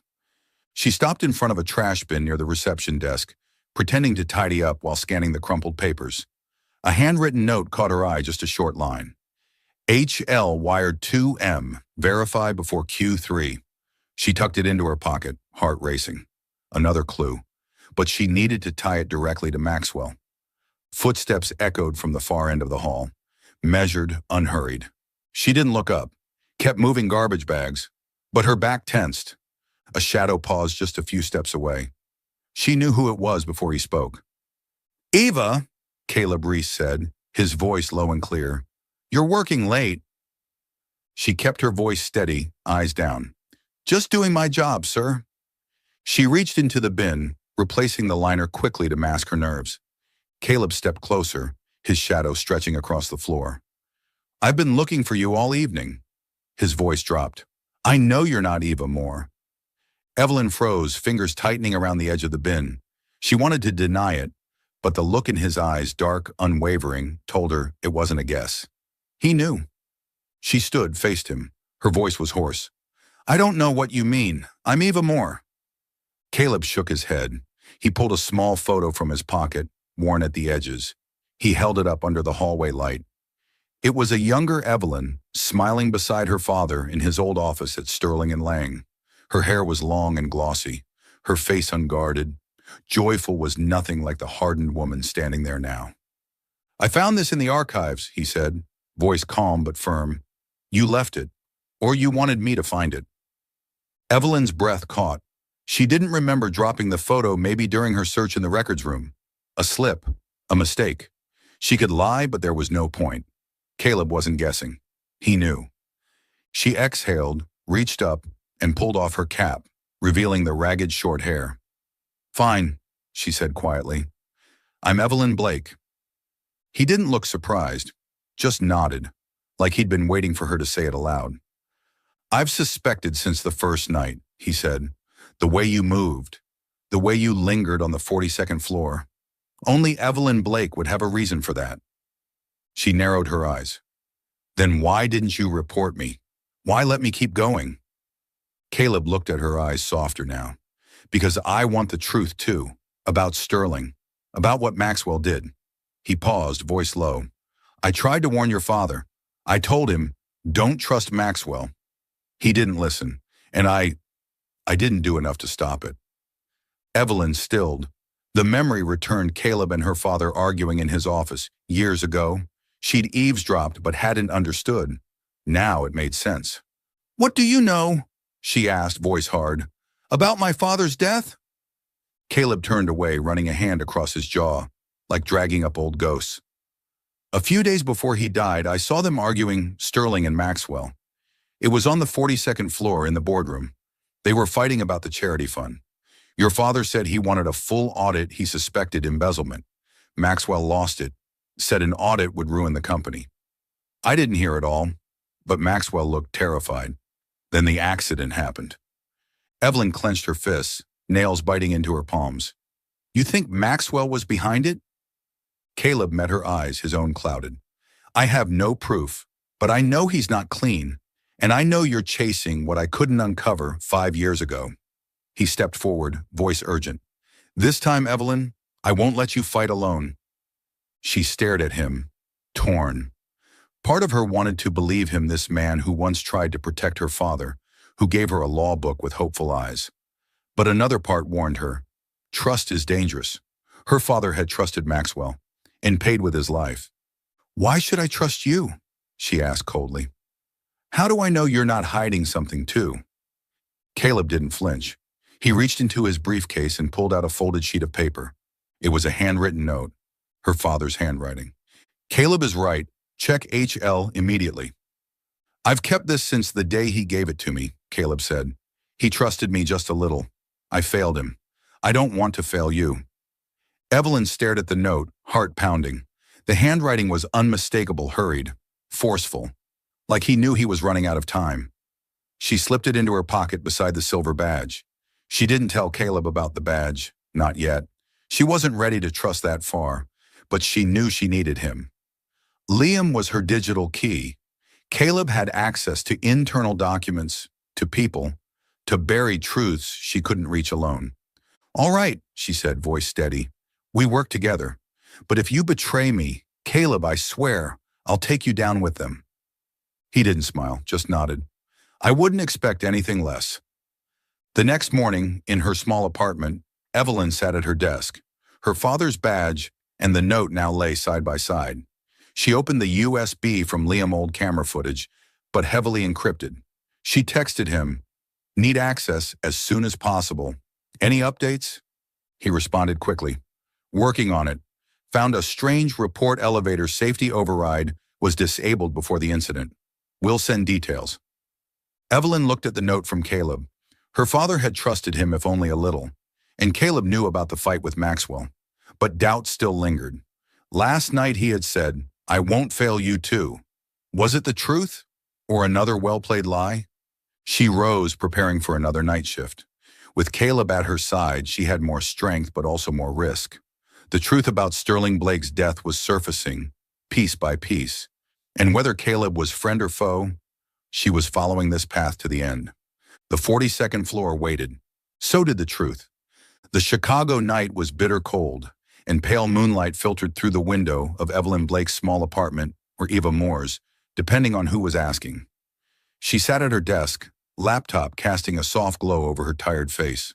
She stopped in front of a trash bin near the reception desk, pretending to tidy up while scanning the crumpled papers. A handwritten note caught her eye, just a short line. "HL wired 2M, verify before Q3. She tucked it into her pocket, heart racing. Another clue, but she needed to tie it directly to Maxwell. Footsteps echoed from the far end of the hall, measured, unhurried. She didn't look up, kept moving garbage bags, but her back tensed. A shadow paused just a few steps away. She knew who it was before he spoke. "Eva," Caleb Reese said, his voice low and clear. "You're working late." She kept her voice steady, eyes down. "Just doing my job, sir." She reached into the bin, replacing the liner quickly to mask her nerves. Caleb stepped closer, his shadow stretching across the floor. "I've been looking for you all evening." His voice dropped. "I know you're not Eva Moore." Evelyn froze, fingers tightening around the edge of the bin. She wanted to deny it, but the look in his eyes, dark, unwavering, told her it wasn't a guess. He knew. She stood, faced him. Her voice was hoarse. "I don't know what you mean. I'm Eva Moore." Caleb shook his head. He pulled a small photo from his pocket, worn at the edges. He held it up under the hallway light. It was a younger Evelyn, smiling beside her father in his old office at Sterling and Lang. Her hair was long and glossy, her face unguarded. Joyful was nothing like the hardened woman standing there now. "I found this in the archives," he said, voice calm but firm. "You left it, or you wanted me to find it." Evelyn's breath caught. She didn't remember dropping the photo, maybe during her search in the records room. A slip, a mistake. She could lie, but there was no point. Caleb wasn't guessing. He knew. She exhaled, reached up, and pulled off her cap, revealing the ragged short hair. "Fine," she said quietly. "I'm Evelyn Blake." He didn't look surprised, just nodded, like he'd been waiting for her to say it aloud. "I've suspected since the first night," he said. "The way you moved, the way you lingered on the 42nd floor. Only Evelyn Blake would have a reason for that." She narrowed her eyes. "Then why didn't you report me? Why let me keep going?" Caleb looked at her eyes softer now. "Because I want the truth too, about Sterling, about what Maxwell did." He paused, voice low. I tried to warn your father. I told him, don't trust Maxwell. He didn't listen, and I didn't do enough to stop it. Evelyn stilled. The memory returned Caleb and her father arguing in his office years ago. She'd eavesdropped but hadn't understood. Now it made sense. What do you know? She asked, voice hard. About my father's death? Caleb turned away, running a hand across his jaw, like dragging up old ghosts. A few days before he died, I saw them arguing, Sterling and Maxwell. It was on the 42nd floor in the boardroom. They were fighting about the charity fund. Your father said he wanted a full audit. He suspected embezzlement. Maxwell lost it, said an audit would ruin the company. I didn't hear it all, but Maxwell looked terrified. Then the accident happened. Evelyn clenched her fists, nails biting into her palms. You think Maxwell was behind it? Caleb met her eyes, his own clouded. I have no proof, but I know he's not clean, and I know you're chasing what I couldn't uncover 5 years ago. He stepped forward, voice urgent. This time, Evelyn, I won't let you fight alone. She stared at him, torn. Part of her wanted to believe him, this man who once tried to protect her father, who gave her a law book with hopeful eyes. But another part warned her. Trust is dangerous. Her father had trusted Maxwell and paid with his life. Why should I trust you? She asked coldly. How do I know you're not hiding something too? Caleb didn't flinch. He reached into his briefcase and pulled out a folded sheet of paper. It was a handwritten note, her father's handwriting. Caleb is right. Check HL immediately. I've kept this since the day he gave it to me, Caleb said. He trusted me just a little. I failed him. I don't want to fail you. Evelyn stared at the note, heart pounding. The handwriting was unmistakable, hurried, forceful, like he knew he was running out of time. She slipped it into her pocket beside the silver badge. She didn't tell Caleb about the badge, not yet. She wasn't ready to trust that far, but she knew she needed him. Liam was her digital key. Caleb had access to internal documents, to people, to buried truths she couldn't reach alone. All right, she said, voice steady. We work together. But if you betray me, Caleb, I swear, I'll take you down with them. He didn't smile, just nodded. I wouldn't expect anything less. The next morning, in her small apartment, Evelyn sat at her desk. Her father's badge and the note now lay side by side. She opened the USB from Liam's old camera footage, but heavily encrypted. She texted him, need access as soon as possible. Any updates? He responded quickly. Working on it. Found a strange report elevator safety override was disabled before the incident. We'll send details. Evelyn looked at the note from Caleb. Her father had trusted him, if only a little, and Caleb knew about the fight with Maxwell. But doubt still lingered. Last night he had said, I won't fail you too. Was it the truth or another well-played lie? She rose, preparing for another night shift. With Caleb at her side, she had more strength but also more risk. The truth about Sterling Blake's death was surfacing, piece by piece. And whether Caleb was friend or foe, she was following this path to the end. The 42nd floor waited. So did the truth. The Chicago night was bitter cold, and pale moonlight filtered through the window of Evelyn Blake's small apartment, or Eva Moore's, depending on who was asking. She sat at her desk, laptop casting a soft glow over her tired face.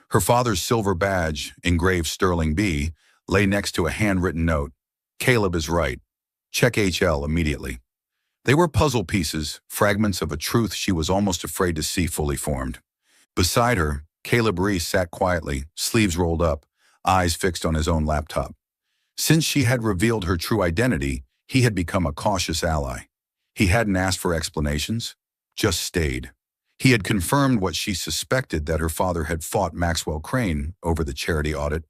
Her father's silver badge, engraved Sterling B, lay next to a handwritten note. Caleb is right. Check HL immediately. They were puzzle pieces, fragments of a truth she was almost afraid to see fully formed. Beside her, Caleb Reese sat quietly, sleeves rolled up, eyes fixed on his own laptop. Since she had revealed her true identity, he had become a cautious ally. He hadn't asked for explanations, just stayed. He had confirmed what she suspected, that her father had fought Maxwell Crane over the charity audit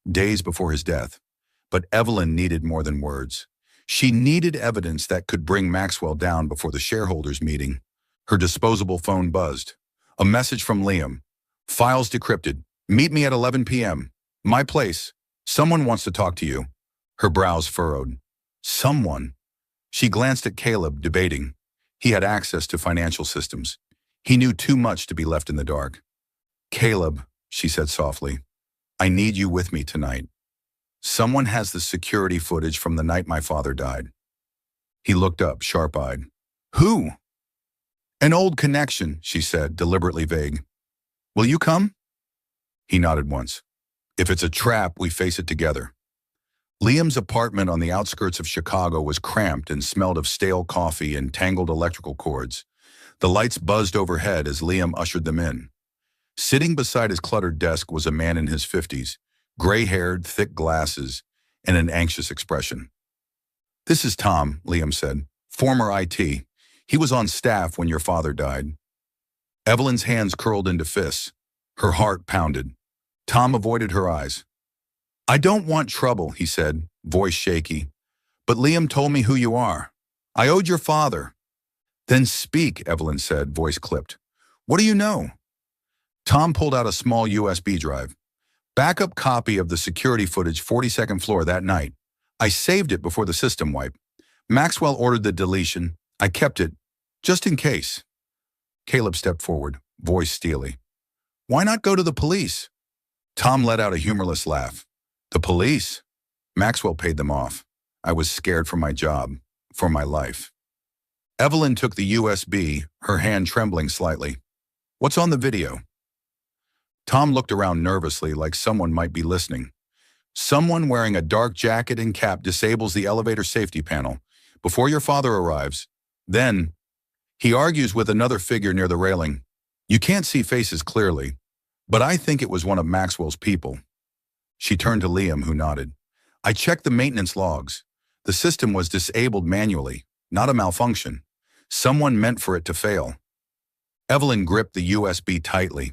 days before his death. But Evelyn needed more than words. She needed evidence that could bring Maxwell down before the shareholders' meeting. Her disposable phone buzzed. A message from Liam. Files decrypted. Meet me at 11 p.m. My place. Someone wants to talk to you. Her brows furrowed. Someone. She glanced at Caleb, debating. He had access to financial systems. He knew too much to be left in the dark. Caleb, she said softly, I need you with me tonight. Someone has the security footage from the night my father died. He looked up, sharp-eyed. Who? An old connection, she said, deliberately vague. Will you come? He nodded once. If it's a trap, we face it together. Liam's apartment on the outskirts of Chicago was cramped and smelled of stale coffee and tangled electrical cords. The lights buzzed overhead as Liam ushered them in. Sitting beside his cluttered desk was a man in his 50s, gray-haired, thick glasses, and an anxious expression. This is Tom, Liam said, former IT. He was on staff when your father died. Evelyn's hands curled into fists. Her heart pounded. Tom avoided her eyes. I don't want trouble, he said, voice shaky. But Liam told me who you are. I owed your father. Then speak, Evelyn said, voice clipped. What do you know? Tom pulled out a small USB drive. Backup copy of the security footage 42nd floor that night. I saved it before the system wipe. Maxwell ordered the deletion. I kept it, just in case. Caleb stepped forward, voice steely. Why not go to the police? Tom let out a humorless laugh. The police? Maxwell paid them off. I was scared for my job, for my life. Evelyn took the USB, her hand trembling slightly. What's on the video? Tom looked around nervously like someone might be listening. Someone wearing a dark jacket and cap disables the elevator safety panel before your father arrives. Then, he argues with another figure near the railing. You can't see faces clearly, but I think it was one of Maxwell's people. She turned to Liam, who nodded. I checked the maintenance logs. The system was disabled manually, not a malfunction. Someone meant for it to fail. Evelyn gripped the USB tightly.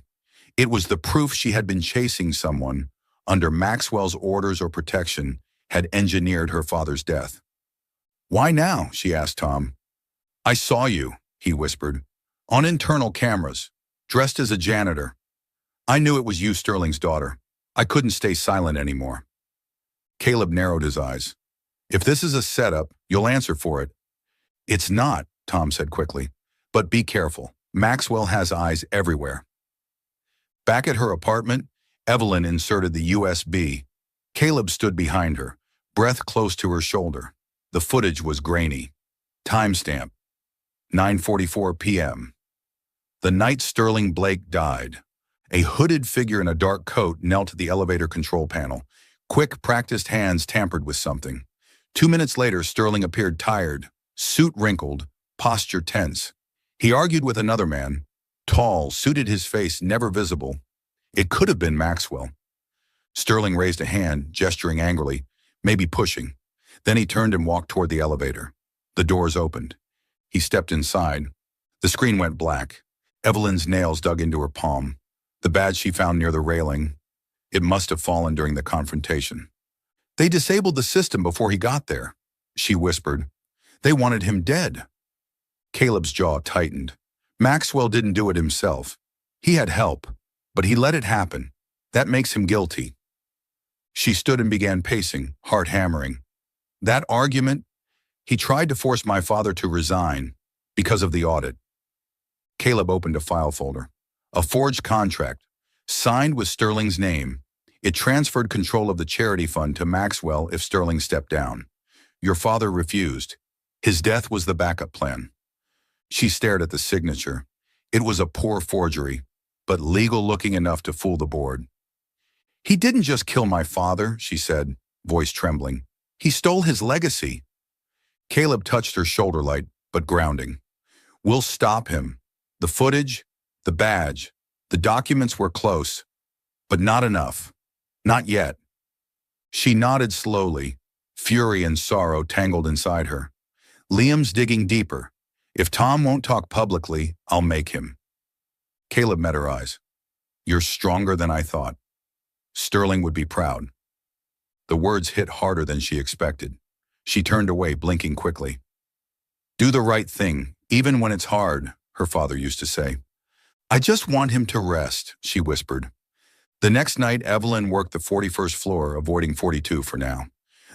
It was the proof she had been chasing someone, under Maxwell's orders or protection, had engineered her father's death. Why now? She asked Tom. I saw you, he whispered, on internal cameras, dressed as a janitor. I knew it was you, Sterling's daughter. I couldn't stay silent anymore. Caleb narrowed his eyes. If this is a setup, you'll answer for it. It's not, Tom said quickly. But be careful. Maxwell has eyes everywhere. Back at her apartment, Evelyn inserted the USB. Caleb stood behind her, breath close to her shoulder. The footage was grainy. Timestamp: 9:44 p.m. The night Sterling Blake died. A hooded figure in a dark coat knelt at the elevator control panel. Quick, practiced hands tampered with something. 2 minutes later, Sterling appeared tired, suit wrinkled, posture tense. He argued with another man. Tall, suited, his face never visible. It could have been Maxwell. Sterling raised a hand, gesturing angrily, maybe pushing. Then he turned and walked toward the elevator. The doors opened. He stepped inside. The screen went black. Evelyn's nails dug into her palm. The badge she found near the railing. It must have fallen during the confrontation. They disabled the system before he got there, she whispered. They wanted him dead. Caleb's jaw tightened. Maxwell didn't do it himself. He had help, but he let it happen. That makes him guilty. She stood and began pacing, heart hammering. That argument, he tried to force my father to resign because of the audit. Caleb opened a file folder. A forged contract, signed with Sterling's name. It transferred control of the charity fund to Maxwell if Sterling stepped down. Your father refused. His death was the backup plan. She stared at the signature. It was a poor forgery, but legal-looking enough to fool the board. He didn't just kill my father, she said, voice trembling. He stole his legacy. Caleb touched her shoulder light, but grounding. We'll stop him. The footage, the badge, the documents were close, but not enough. Not yet. She nodded slowly, fury and sorrow tangled inside her. Liam's digging deeper. If Tom won't talk publicly, I'll make him. Caleb met her eyes. You're stronger than I thought. Sterling would be proud. The words hit harder than she expected. She turned away, blinking quickly. Do the right thing, even when it's hard, her father used to say. I just want him to rest, she whispered. The next night, Evelyn worked the 41st floor, avoiding 42 for now.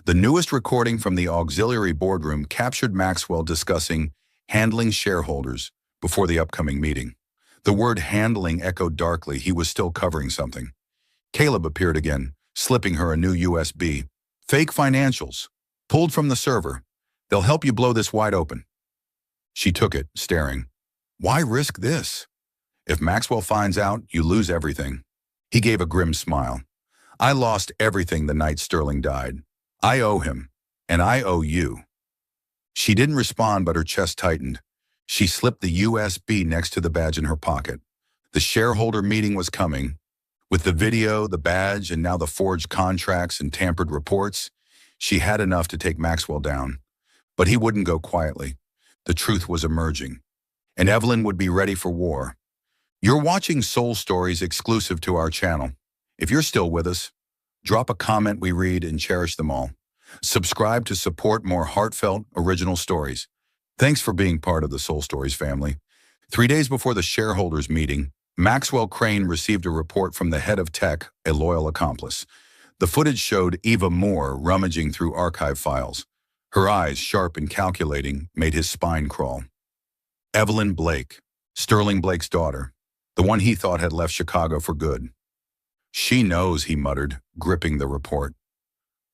The newest recording from the auxiliary boardroom captured Maxwell discussing handling shareholders before the upcoming meeting. The word handling echoed darkly. He was still covering something. Caleb appeared again, slipping her a new USB. Fake financials, pulled from the server. They'll help you blow this wide open. She took it, staring. Why risk this? If Maxwell finds out, you lose everything. He gave a grim smile. I lost everything the night Sterling died. I owe him, and I owe you. She didn't respond, but her chest tightened. She slipped the USB next to the badge in her pocket. The shareholder meeting was coming. With the video, the badge, and now the forged contracts and tampered reports, she had enough to take Maxwell down. But he wouldn't go quietly. The truth was emerging, and Evelyn would be ready for war. You're watching Soul Stories exclusive to our channel. If you're still with us, drop a comment. We read and cherish them all. Subscribe to support more heartfelt, original stories. Thanks for being part of the Soul Stories family. 3 days before the shareholders meeting, Maxwell Crane received a report from the head of tech, a loyal accomplice. The footage showed Eva Moore rummaging through archive files. Her eyes, sharp and calculating, made his spine crawl. Evelyn Blake, Sterling Blake's daughter, the one he thought had left Chicago for good. She knows, he muttered, gripping the report.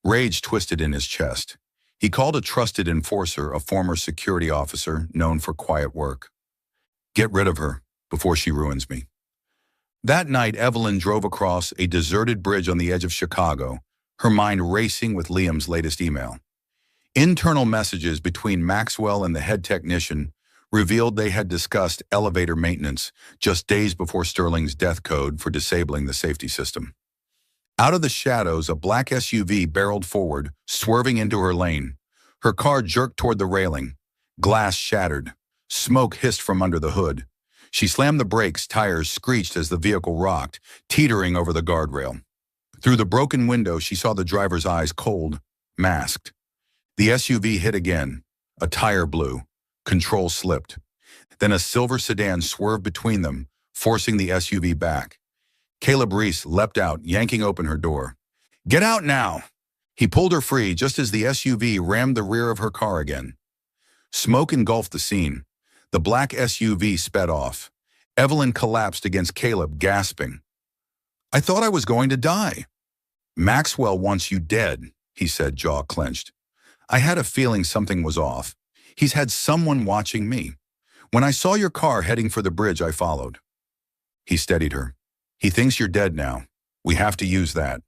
Rage twisted in his chest. He called a trusted enforcer, a former security officer known for quiet work. Get rid of her before she ruins me. That night, Evelyn drove across a deserted bridge on the edge of Chicago, her mind racing with Liam's latest email. Internal messages between Maxwell and the head technician revealed they had discussed elevator maintenance just days before Sterling's death code for disabling the safety system. Out of the shadows, a black SUV barreled forward, swerving into her lane. Her car jerked toward the railing. Glass shattered. Smoke hissed from under the hood. She slammed the brakes, tires screeched as the vehicle rocked, teetering over the guardrail. Through the broken window, she saw the driver's eyes cold, masked. The SUV hit again. A tire blew. Control slipped. Then a silver sedan swerved between them, forcing the SUV back. Caleb Reese leapt out, yanking open her door. Get out now! He pulled her free just as the SUV rammed the rear of her car again. Smoke engulfed the scene. The black SUV sped off. Evelyn collapsed against Caleb, gasping. I thought I was going to die. Maxwell wants you dead, he said, jaw clenched. I had a feeling something was off. He's had someone watching me. When I saw your car heading for the bridge, I followed. He steadied her. He thinks you're dead now. We have to use that.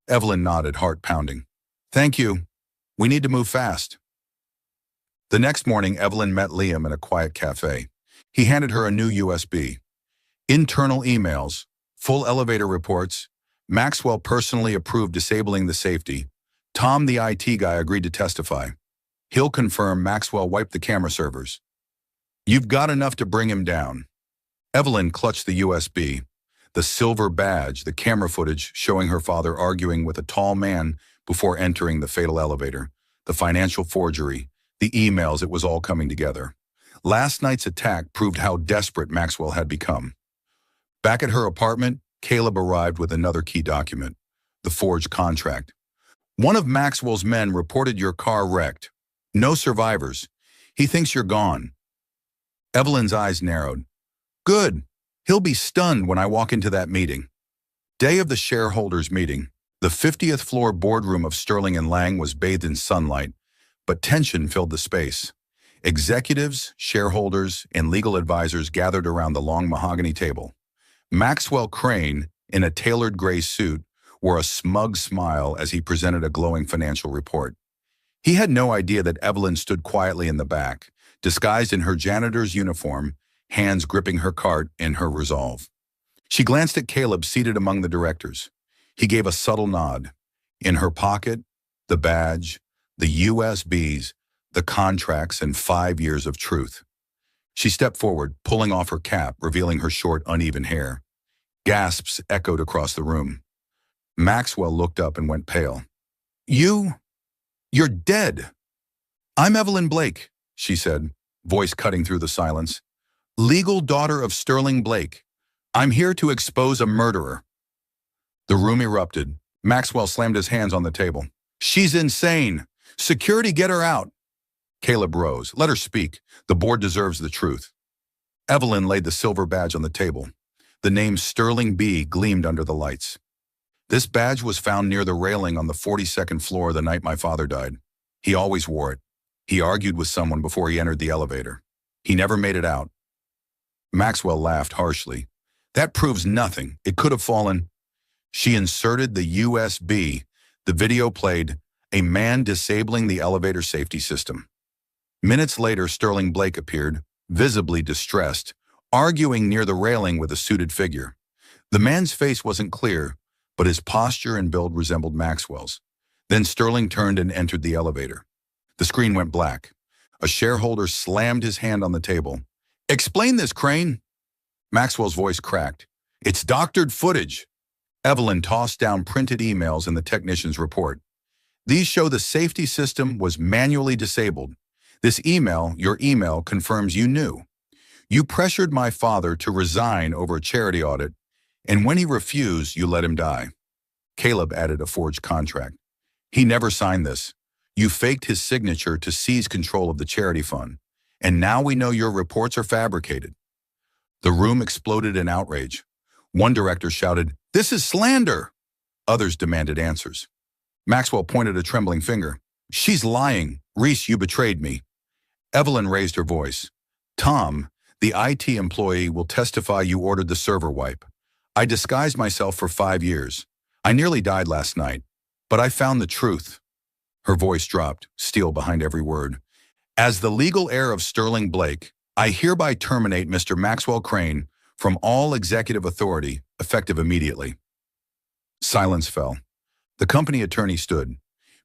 Evelyn nodded, heart pounding. Thank you. We need to move fast. The next morning, Evelyn met Liam in a quiet cafe. He handed her a new USB. Internal emails, full elevator reports. Maxwell personally approved disabling the safety. Tom, the IT guy, agreed to testify. He'll confirm Maxwell wiped the camera servers. You've got enough to bring him down. Evelyn clutched the USB. The silver badge, the camera footage showing her father arguing with a tall man before entering the fatal elevator, the financial forgery, the emails, it was all coming together. Last night's attack proved how desperate Maxwell had become. Back at her apartment, Caleb arrived with another key document, the forged contract. One of Maxwell's men reported your car wrecked. No survivors. He thinks you're gone. Evelyn's eyes narrowed. Good. He'll be stunned when I walk into that meeting. Day of the shareholders' meeting. The 50th floor boardroom of Sterling and Lang was bathed in sunlight, but tension filled the space. Executives, shareholders, and legal advisors gathered around the long mahogany table. Maxwell Crane, in a tailored gray suit, wore a smug smile as he presented a glowing financial report. He had no idea that Evelyn stood quietly in the back, disguised in her janitor's uniform, hands gripping her cart in her resolve. She glanced at Caleb seated among the directors. He gave a subtle nod. In her pocket, the badge, the USBs, the contracts, and 5 years of truth. She stepped forward, pulling off her cap, revealing her short, uneven hair. Gasps echoed across the room. Maxwell looked up and went pale. You're dead. I'm Evelyn Blake, she said, voice cutting through the silence. Legal daughter of Sterling Blake. I'm here to expose a murderer. The room erupted. Maxwell slammed his hands on the table. She's insane. Security, get her out. Caleb rose. Let her speak. The board deserves the truth. Evelyn laid the silver badge on the table. The name Sterling B gleamed under the lights. This badge was found near the railing on the 42nd floor the night my father died. He always wore it. He argued with someone before he entered the elevator. He never made it out. Maxwell laughed harshly. That proves nothing. It could have fallen. She inserted the USB. The video played, a man disabling the elevator safety system. Minutes later, Sterling Blake appeared, visibly distressed, arguing near the railing with a suited figure. The man's face wasn't clear, but his posture and build resembled Maxwell's. Then Sterling turned and entered the elevator. The screen went black. A shareholder slammed his hand on the table. "Explain this, Crane." Maxwell's voice cracked. "It's doctored footage." Evelyn tossed down printed emails in the technician's report. "These show the safety system was manually disabled. This email, your email, confirms you knew. You pressured my father to resign over a charity audit, and when he refused, you let him die." Caleb added a forged contract. "He never signed this. You faked his signature to seize control of the charity fund, and now we know your reports are fabricated." The room exploded in outrage. One director shouted, "This is slander!" Others demanded answers. Maxwell pointed a trembling finger. "She's lying. Reese, you betrayed me." Evelyn raised her voice. "Tom, the IT employee, will testify you ordered the server wipe. I disguised myself for 5 years. I nearly died last night, but I found the truth." Her voice dropped, steel behind every word. "As the legal heir of Sterling Blake, I hereby terminate Mr. Maxwell Crane from all executive authority, effective immediately." Silence fell. The company attorney stood.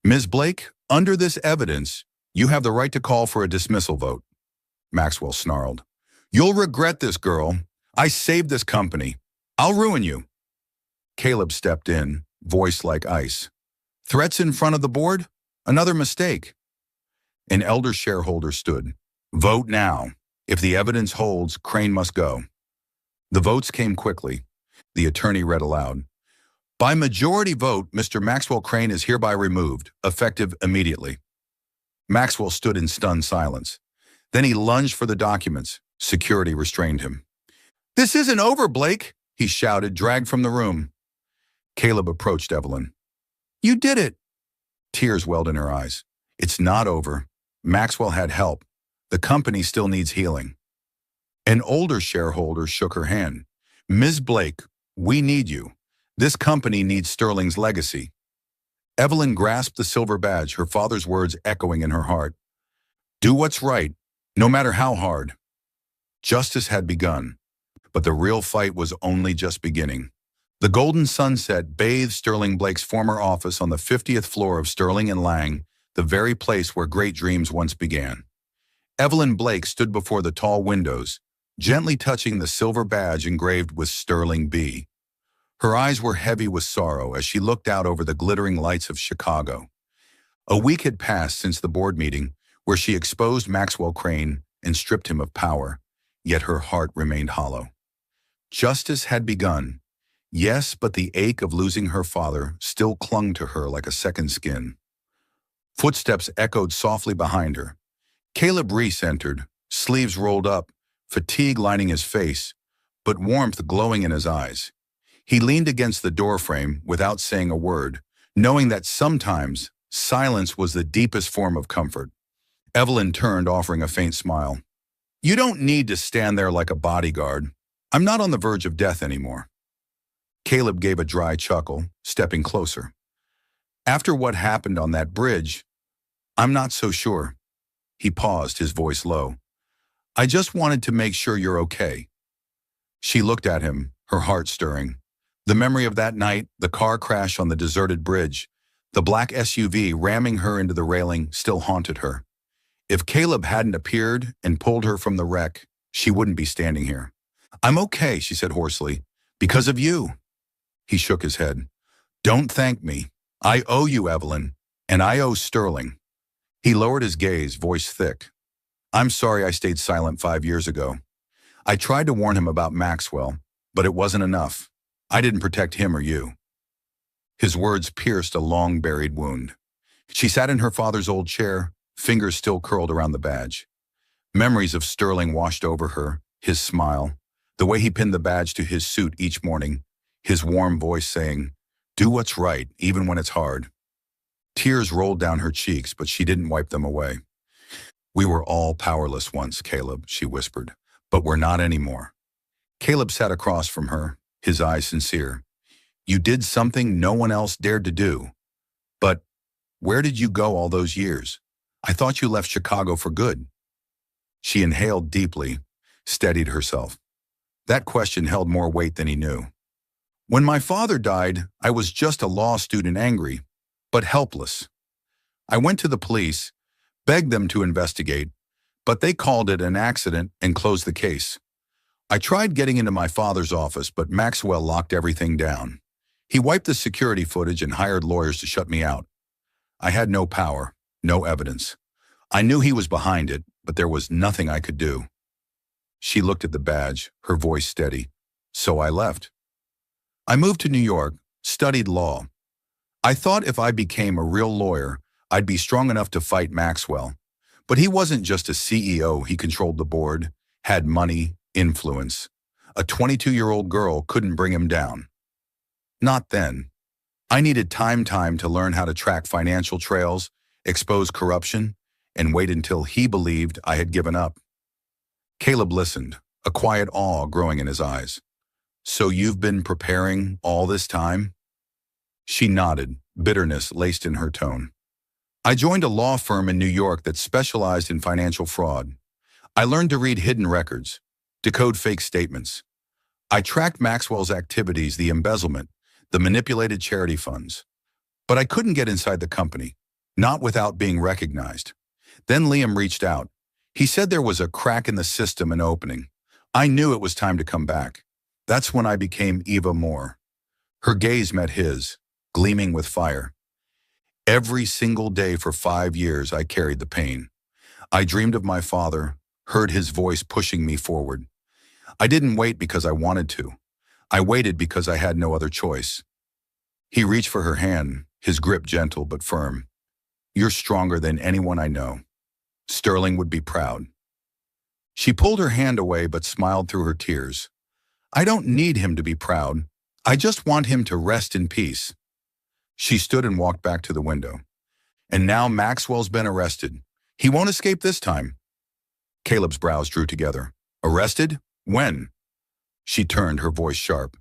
"Ms. Blake, under this evidence, you have the right to call for a dismissal vote." Maxwell snarled. "You'll regret this, girl. I saved this company. I'll ruin you." Caleb stepped in, voice like ice. "Threats in front of the board? Another mistake." An elder shareholder stood. "Vote now. If the evidence holds, Crane must go." The votes came quickly. The attorney read aloud. "By majority vote, Mr. Maxwell Crane is hereby removed, effective immediately." Maxwell stood in stunned silence. Then he lunged for the documents. Security restrained him. "This isn't over, Blake," he shouted, dragged from the room. Caleb approached Evelyn. "You did it." Tears welled in her eyes. "It's not over. Maxwell had help. The company still needs healing." An older shareholder shook her hand. "Ms. Blake, we need you. This company needs Sterling's legacy." Evelyn grasped the silver badge, her father's words echoing in her heart. "Do what's right, no matter how hard." Justice had begun, but the real fight was only just beginning. The golden sunset bathed Sterling Blake's former office on the 50th floor of Sterling and Lang, the very place where great dreams once began. Evelyn Blake stood before the tall windows, gently touching the silver badge engraved with Sterling B. Her eyes were heavy with sorrow as she looked out over the glittering lights of Chicago. A week had passed since the board meeting where she exposed Maxwell Crane and stripped him of power, yet her heart remained hollow. Justice had begun. Yes, but the ache of losing her father still clung to her like a second skin. Footsteps echoed softly behind her. Caleb Reese entered, sleeves rolled up, fatigue lining his face, but warmth glowing in his eyes. He leaned against the doorframe without saying a word, knowing that sometimes silence was the deepest form of comfort. Evelyn turned, offering a faint smile. "You don't need to stand there like a bodyguard. I'm not on the verge of death anymore." Caleb gave a dry chuckle, stepping closer. "After what happened on that bridge, I'm not so sure." He paused, his voice low. "I just wanted to make sure you're okay." She looked at him, her heart stirring. The memory of that night, the car crash on the deserted bridge, the black SUV ramming her into the railing still haunted her. If Caleb hadn't appeared and pulled her from the wreck, she wouldn't be standing here. "I'm okay," she said hoarsely, "because of you." He shook his head. "Don't thank me. I owe you, Evelyn, and I owe Sterling." He lowered his gaze, voice thick. "I'm sorry I stayed silent 5 years ago. I tried to warn him about Maxwell, but it wasn't enough. I didn't protect him or you." His words pierced a long-buried wound. She sat in her father's old chair, fingers still curled around the badge. Memories of Sterling washed over her, his smile, the way he pinned the badge to his suit each morning, his warm voice saying, "Do what's right, even when it's hard." Tears rolled down her cheeks, but she didn't wipe them away. We were all powerless once, Caleb, she whispered, but we're not anymore. Caleb sat across from her, his eyes sincere. You did something no one else dared to do. But where did you go all those years? I thought you left Chicago for good. She inhaled deeply, steadied herself. That question held more weight than he knew. When my father died, I was just a law student, angry, but helpless. I went to the police, begged them to investigate, but they called it an accident and closed the case. I tried getting into my father's office, but Maxwell locked everything down. He wiped the security footage and hired lawyers to shut me out. I had no power, no evidence. I knew he was behind it, but there was nothing I could do. She looked at the badge, her voice steady. So I left. I moved to New York, studied law. I thought if I became a real lawyer, I'd be strong enough to fight Maxwell. But he wasn't just a CEO, he controlled the board, had money, influence. A 22-year-old girl couldn't bring him down. Not then. I needed time to learn how to track financial trails, expose corruption, and wait until he believed I had given up. Caleb listened, a quiet awe growing in his eyes. So you've been preparing all this time? She nodded, bitterness laced in her tone. I joined a law firm in New York that specialized in financial fraud. I learned to read hidden records, decode fake statements. I tracked Maxwell's activities, the embezzlement, the manipulated charity funds. But I couldn't get inside the company, not without being recognized. Then Liam reached out. He said there was a crack in the system, an opening. I knew it was time to come back. That's when I became Eva Moore. Her gaze met his, gleaming with fire. Every single day for 5 years, I carried the pain. I dreamed of my father, heard his voice pushing me forward. I didn't wait because I wanted to. I waited because I had no other choice. He reached for her hand, his grip gentle but firm. You're stronger than anyone I know. Sterling would be proud. She pulled her hand away but smiled through her tears. I don't need him to be proud. I just want him to rest in peace. She stood and walked back to the window. And now Maxwell's been arrested. He won't escape this time. Caleb's brows drew together. Arrested? When? She turned, her voice sharp.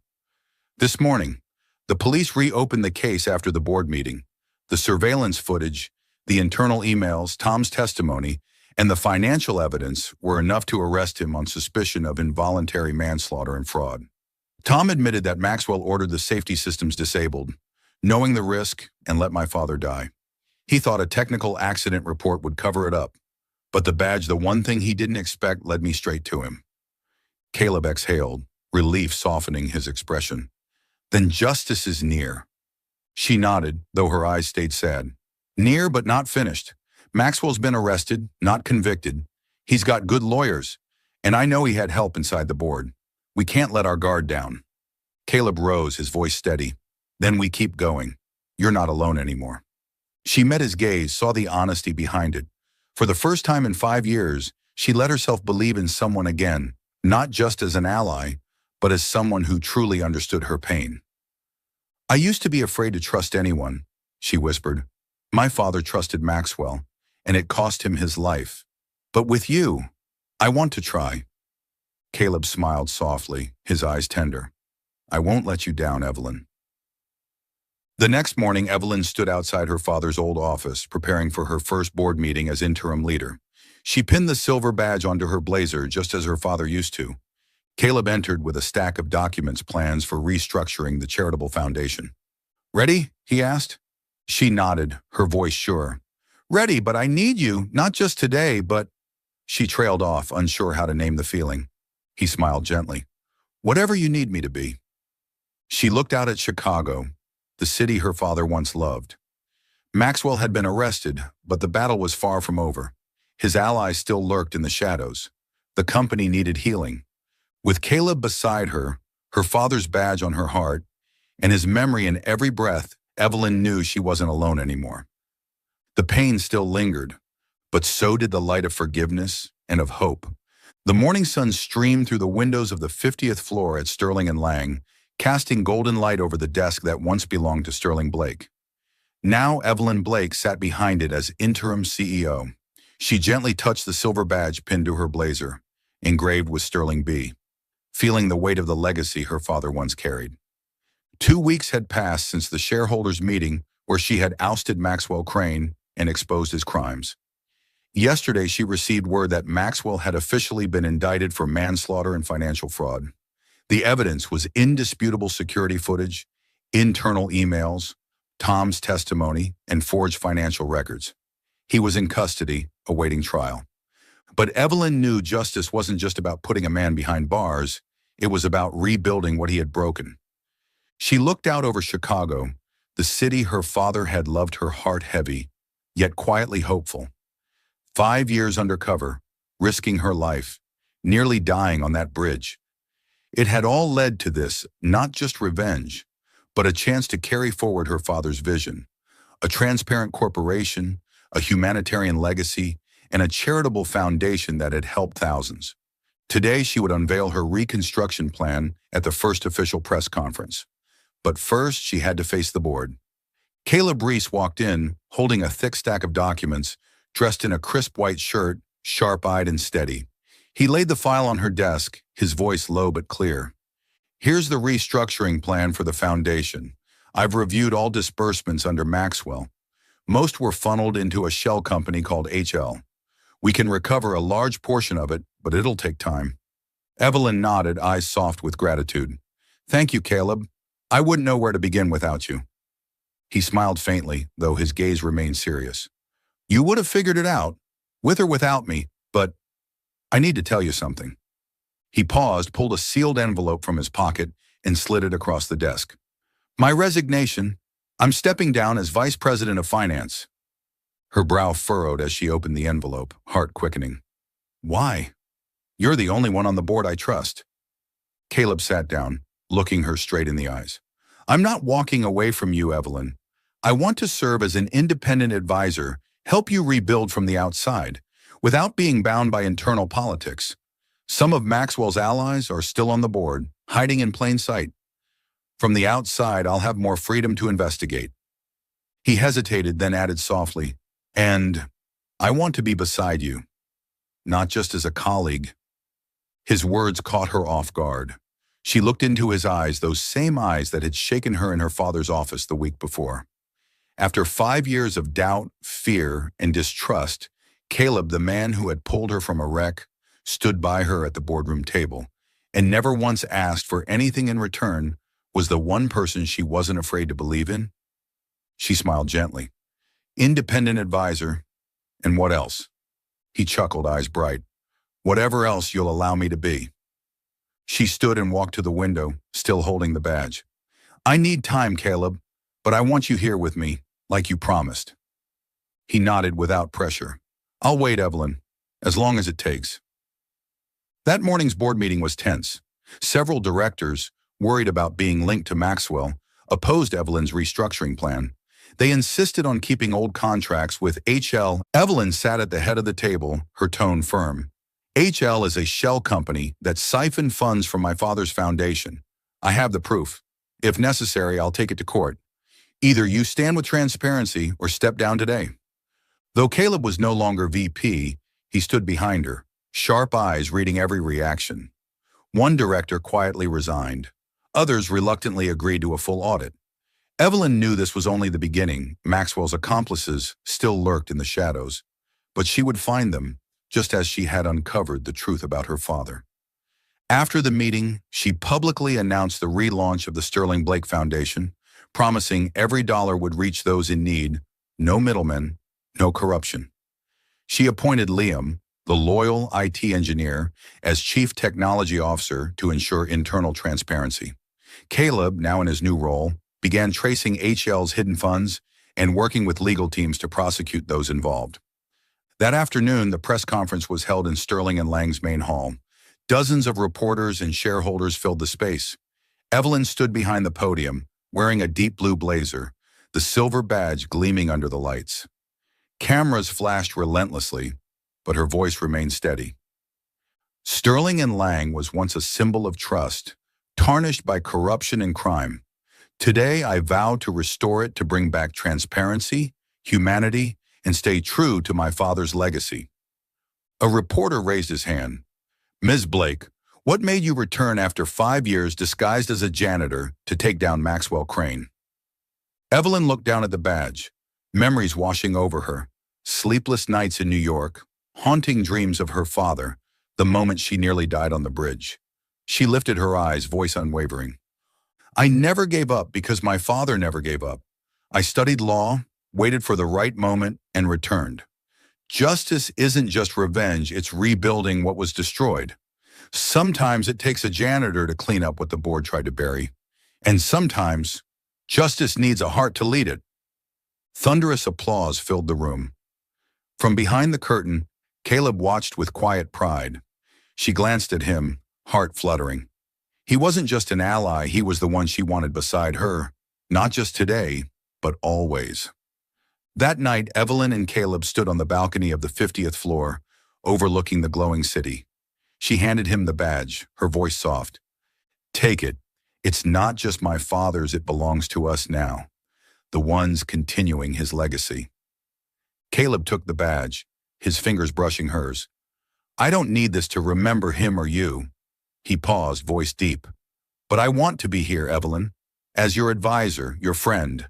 This morning. The police reopened the case after the board meeting. The surveillance footage, the internal emails, Tom's testimony, and the financial evidence were enough to arrest him on suspicion of involuntary manslaughter and fraud. Tom admitted that Maxwell ordered the safety systems disabled, knowing the risk, and let my father die. He thought a technical accident report would cover it up, but the badge, the one thing he didn't expect, led me straight to him. Caleb exhaled, relief softening his expression. Then justice is near. She nodded, though her eyes stayed sad. Near but not finished. Maxwell's been arrested, not convicted. He's got good lawyers, and I know he had help inside the board. We can't let our guard down. Caleb rose, his voice steady. Then we keep going. You're not alone anymore. She met his gaze, saw the honesty behind it. For the first time in 5 years, she let herself believe in someone again, not just as an ally, but as someone who truly understood her pain. I used to be afraid to trust anyone, she whispered. My father trusted Maxwell, and it cost him his life. But with you, I want to try. Caleb smiled softly, his eyes tender. I won't let you down, Evelyn. The next morning, Evelyn stood outside her father's old office, preparing for her first board meeting as interim leader. She pinned the silver badge onto her blazer just as her father used to. Caleb entered with a stack of documents, plans for restructuring the charitable foundation. Ready? He asked. She nodded, her voice sure. Ready, but I need you, not just today, but... She trailed off, unsure how to name the feeling. He smiled gently. Whatever you need me to be. She looked out at Chicago, the city her father once loved. Maxwell had been arrested, but the battle was far from over. His allies still lurked in the shadows. The company needed healing. With Caleb beside her, her father's badge on her heart, and his memory in every breath, Evelyn knew she wasn't alone anymore. The pain still lingered, but so did the light of forgiveness and of hope. The morning sun streamed through the windows of the 50th floor at Sterling and Lang, casting golden light over the desk that once belonged to Sterling Blake. Now Evelyn Blake sat behind it as interim CEO. She gently touched the silver badge pinned to her blazer, engraved with Sterling B., feeling the weight of the legacy her father once carried. 2 weeks had passed since the shareholders' meeting where she had ousted Maxwell Crane and exposed his crimes. Yesterday, she received word that Maxwell had officially been indicted for manslaughter and financial fraud. The evidence was indisputable security footage, internal emails, Tom's testimony, and forged financial records. He was in custody, awaiting trial. But Evelyn knew justice wasn't just about putting a man behind bars, it was about rebuilding what he had broken. She looked out over Chicago, the city her father had loved, her heart heavy, yet quietly hopeful. 5 years undercover, risking her life, nearly dying on that bridge. It had all led to this, not just revenge, but a chance to carry forward her father's vision. A transparent corporation, a humanitarian legacy, and a charitable foundation that had helped thousands. Today, she would unveil her reconstruction plan at the first official press conference. But first, she had to face the board. Caleb Reese walked in, holding a thick stack of documents, dressed in a crisp white shirt, sharp-eyed and steady. He laid the file on her desk, his voice low but clear. "Here's the restructuring plan for the foundation. I've reviewed all disbursements under Maxwell. Most were funneled into a shell company called HL. We can recover a large portion of it, but it'll take time." Evelyn nodded, eyes soft with gratitude. "Thank you, Caleb. I wouldn't know where to begin without you." He smiled faintly, though his gaze remained serious. "You would have figured it out, with or without me, but I need to tell you something." He paused, pulled a sealed envelope from his pocket, and slid it across the desk. "My resignation. I'm stepping down as Vice President of Finance." Her brow furrowed as she opened the envelope, heart quickening. "Why? You're the only one on the board I trust." Caleb sat down, looking her straight in the eyes. "I'm not walking away from you, Evelyn. I want to serve as an independent advisor, help you rebuild from the outside, without being bound by internal politics. Some of Maxwell's allies are still on the board, hiding in plain sight. From the outside, I'll have more freedom to investigate." He hesitated, then added softly, "And I want to be beside you, not just as a colleague." His words caught her off guard. She looked into his eyes, those same eyes that had shaken her in her father's office the week before. After 5 years of doubt, fear, and distrust, Caleb, the man who had pulled her from a wreck, stood by her at the boardroom table, and never once asked for anything in return, was the one person she wasn't afraid to believe in. She smiled gently. "Independent advisor, and what else?" He chuckled, eyes bright. "Whatever else you'll allow me to be." She stood and walked to the window, still holding the badge. "I need time, Caleb, but I want you here with me, like you promised." He nodded without pressure. "I'll wait, Evelyn, as long as it takes." That morning's board meeting was tense. Several directors, worried about being linked to Maxwell, opposed Evelyn's restructuring plan. They insisted on keeping old contracts with HL. Evelyn sat at the head of the table, her tone firm. "HL is a shell company that siphoned funds from my father's foundation. I have the proof. If necessary, I'll take it to court. Either you stand with transparency or step down today." Though Caleb was no longer VP, he stood behind her, sharp eyes reading every reaction. One director quietly resigned. Others reluctantly agreed to a full audit. Evelyn knew this was only the beginning. Maxwell's accomplices still lurked in the shadows, but she would find them, just as she had uncovered the truth about her father. After the meeting, she publicly announced the relaunch of the Sterling Blake Foundation, promising every dollar would reach those in need, no middlemen, no corruption. She appointed Liam, the loyal IT engineer, as Chief Technology Officer to ensure internal transparency. Caleb, now in his new role, began tracing HL's hidden funds and working with legal teams to prosecute those involved. That afternoon, the press conference was held in Sterling and Lang's main hall. Dozens of reporters and shareholders filled the space. Evelyn stood behind the podium, wearing a deep blue blazer, the silver badge gleaming under the lights. Cameras flashed relentlessly, but her voice remained steady. Sterling and Lang was once a symbol of trust, tarnished by corruption and crime. Today, I vow to restore it, to bring back transparency, humanity, and stay true to my father's legacy. A reporter raised his hand. Ms. Blake, what made you return after 5 years disguised as a janitor to take down Maxwell Crane? Evelyn looked down at the badge, memories washing over her, sleepless nights in New York, haunting dreams of her father, the moment she nearly died on the bridge. She lifted her eyes, voice unwavering. I never gave up because my father never gave up. I studied law, waited for the right moment, and returned. Justice isn't just revenge, it's rebuilding what was destroyed. Sometimes it takes a janitor to clean up what the board tried to bury. And sometimes, justice needs a heart to lead it. Thunderous applause filled the room. From behind the curtain, Caleb watched with quiet pride. She glanced at him, heart fluttering. He wasn't just an ally, he was the one she wanted beside her, not just today, but always. That night, Evelyn and Caleb stood on the balcony of the 50th floor, overlooking the glowing city. She handed him the badge, her voice soft. Take it. It's not just my father's, it belongs to us now, the ones continuing his legacy. Caleb took the badge, his fingers brushing hers. I don't need this to remember him or you. He paused, voice deep. But I want to be here, Evelyn, as your advisor, your friend,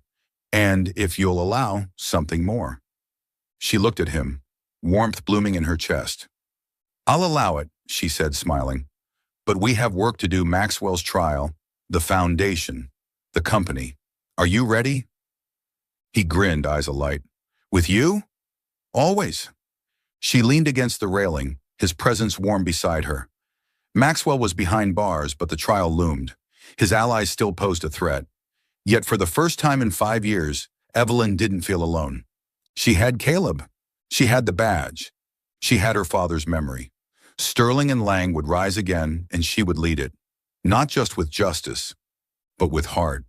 and, if you'll allow, something more. She looked at him, warmth blooming in her chest. I'll allow it, she said, smiling. But we have work to do. Maxwell's trial, the foundation, the company. Are you ready? He grinned, eyes alight. With you? Always. She leaned against the railing, his presence warm beside her. Maxwell was behind bars, but the trial loomed. His allies still posed a threat. Yet for the first time in 5 years, Evelyn didn't feel alone. She had Caleb. She had the badge. She had her father's memory. Sterling and Lang would rise again, and she would lead it. Not just with justice, but with heart.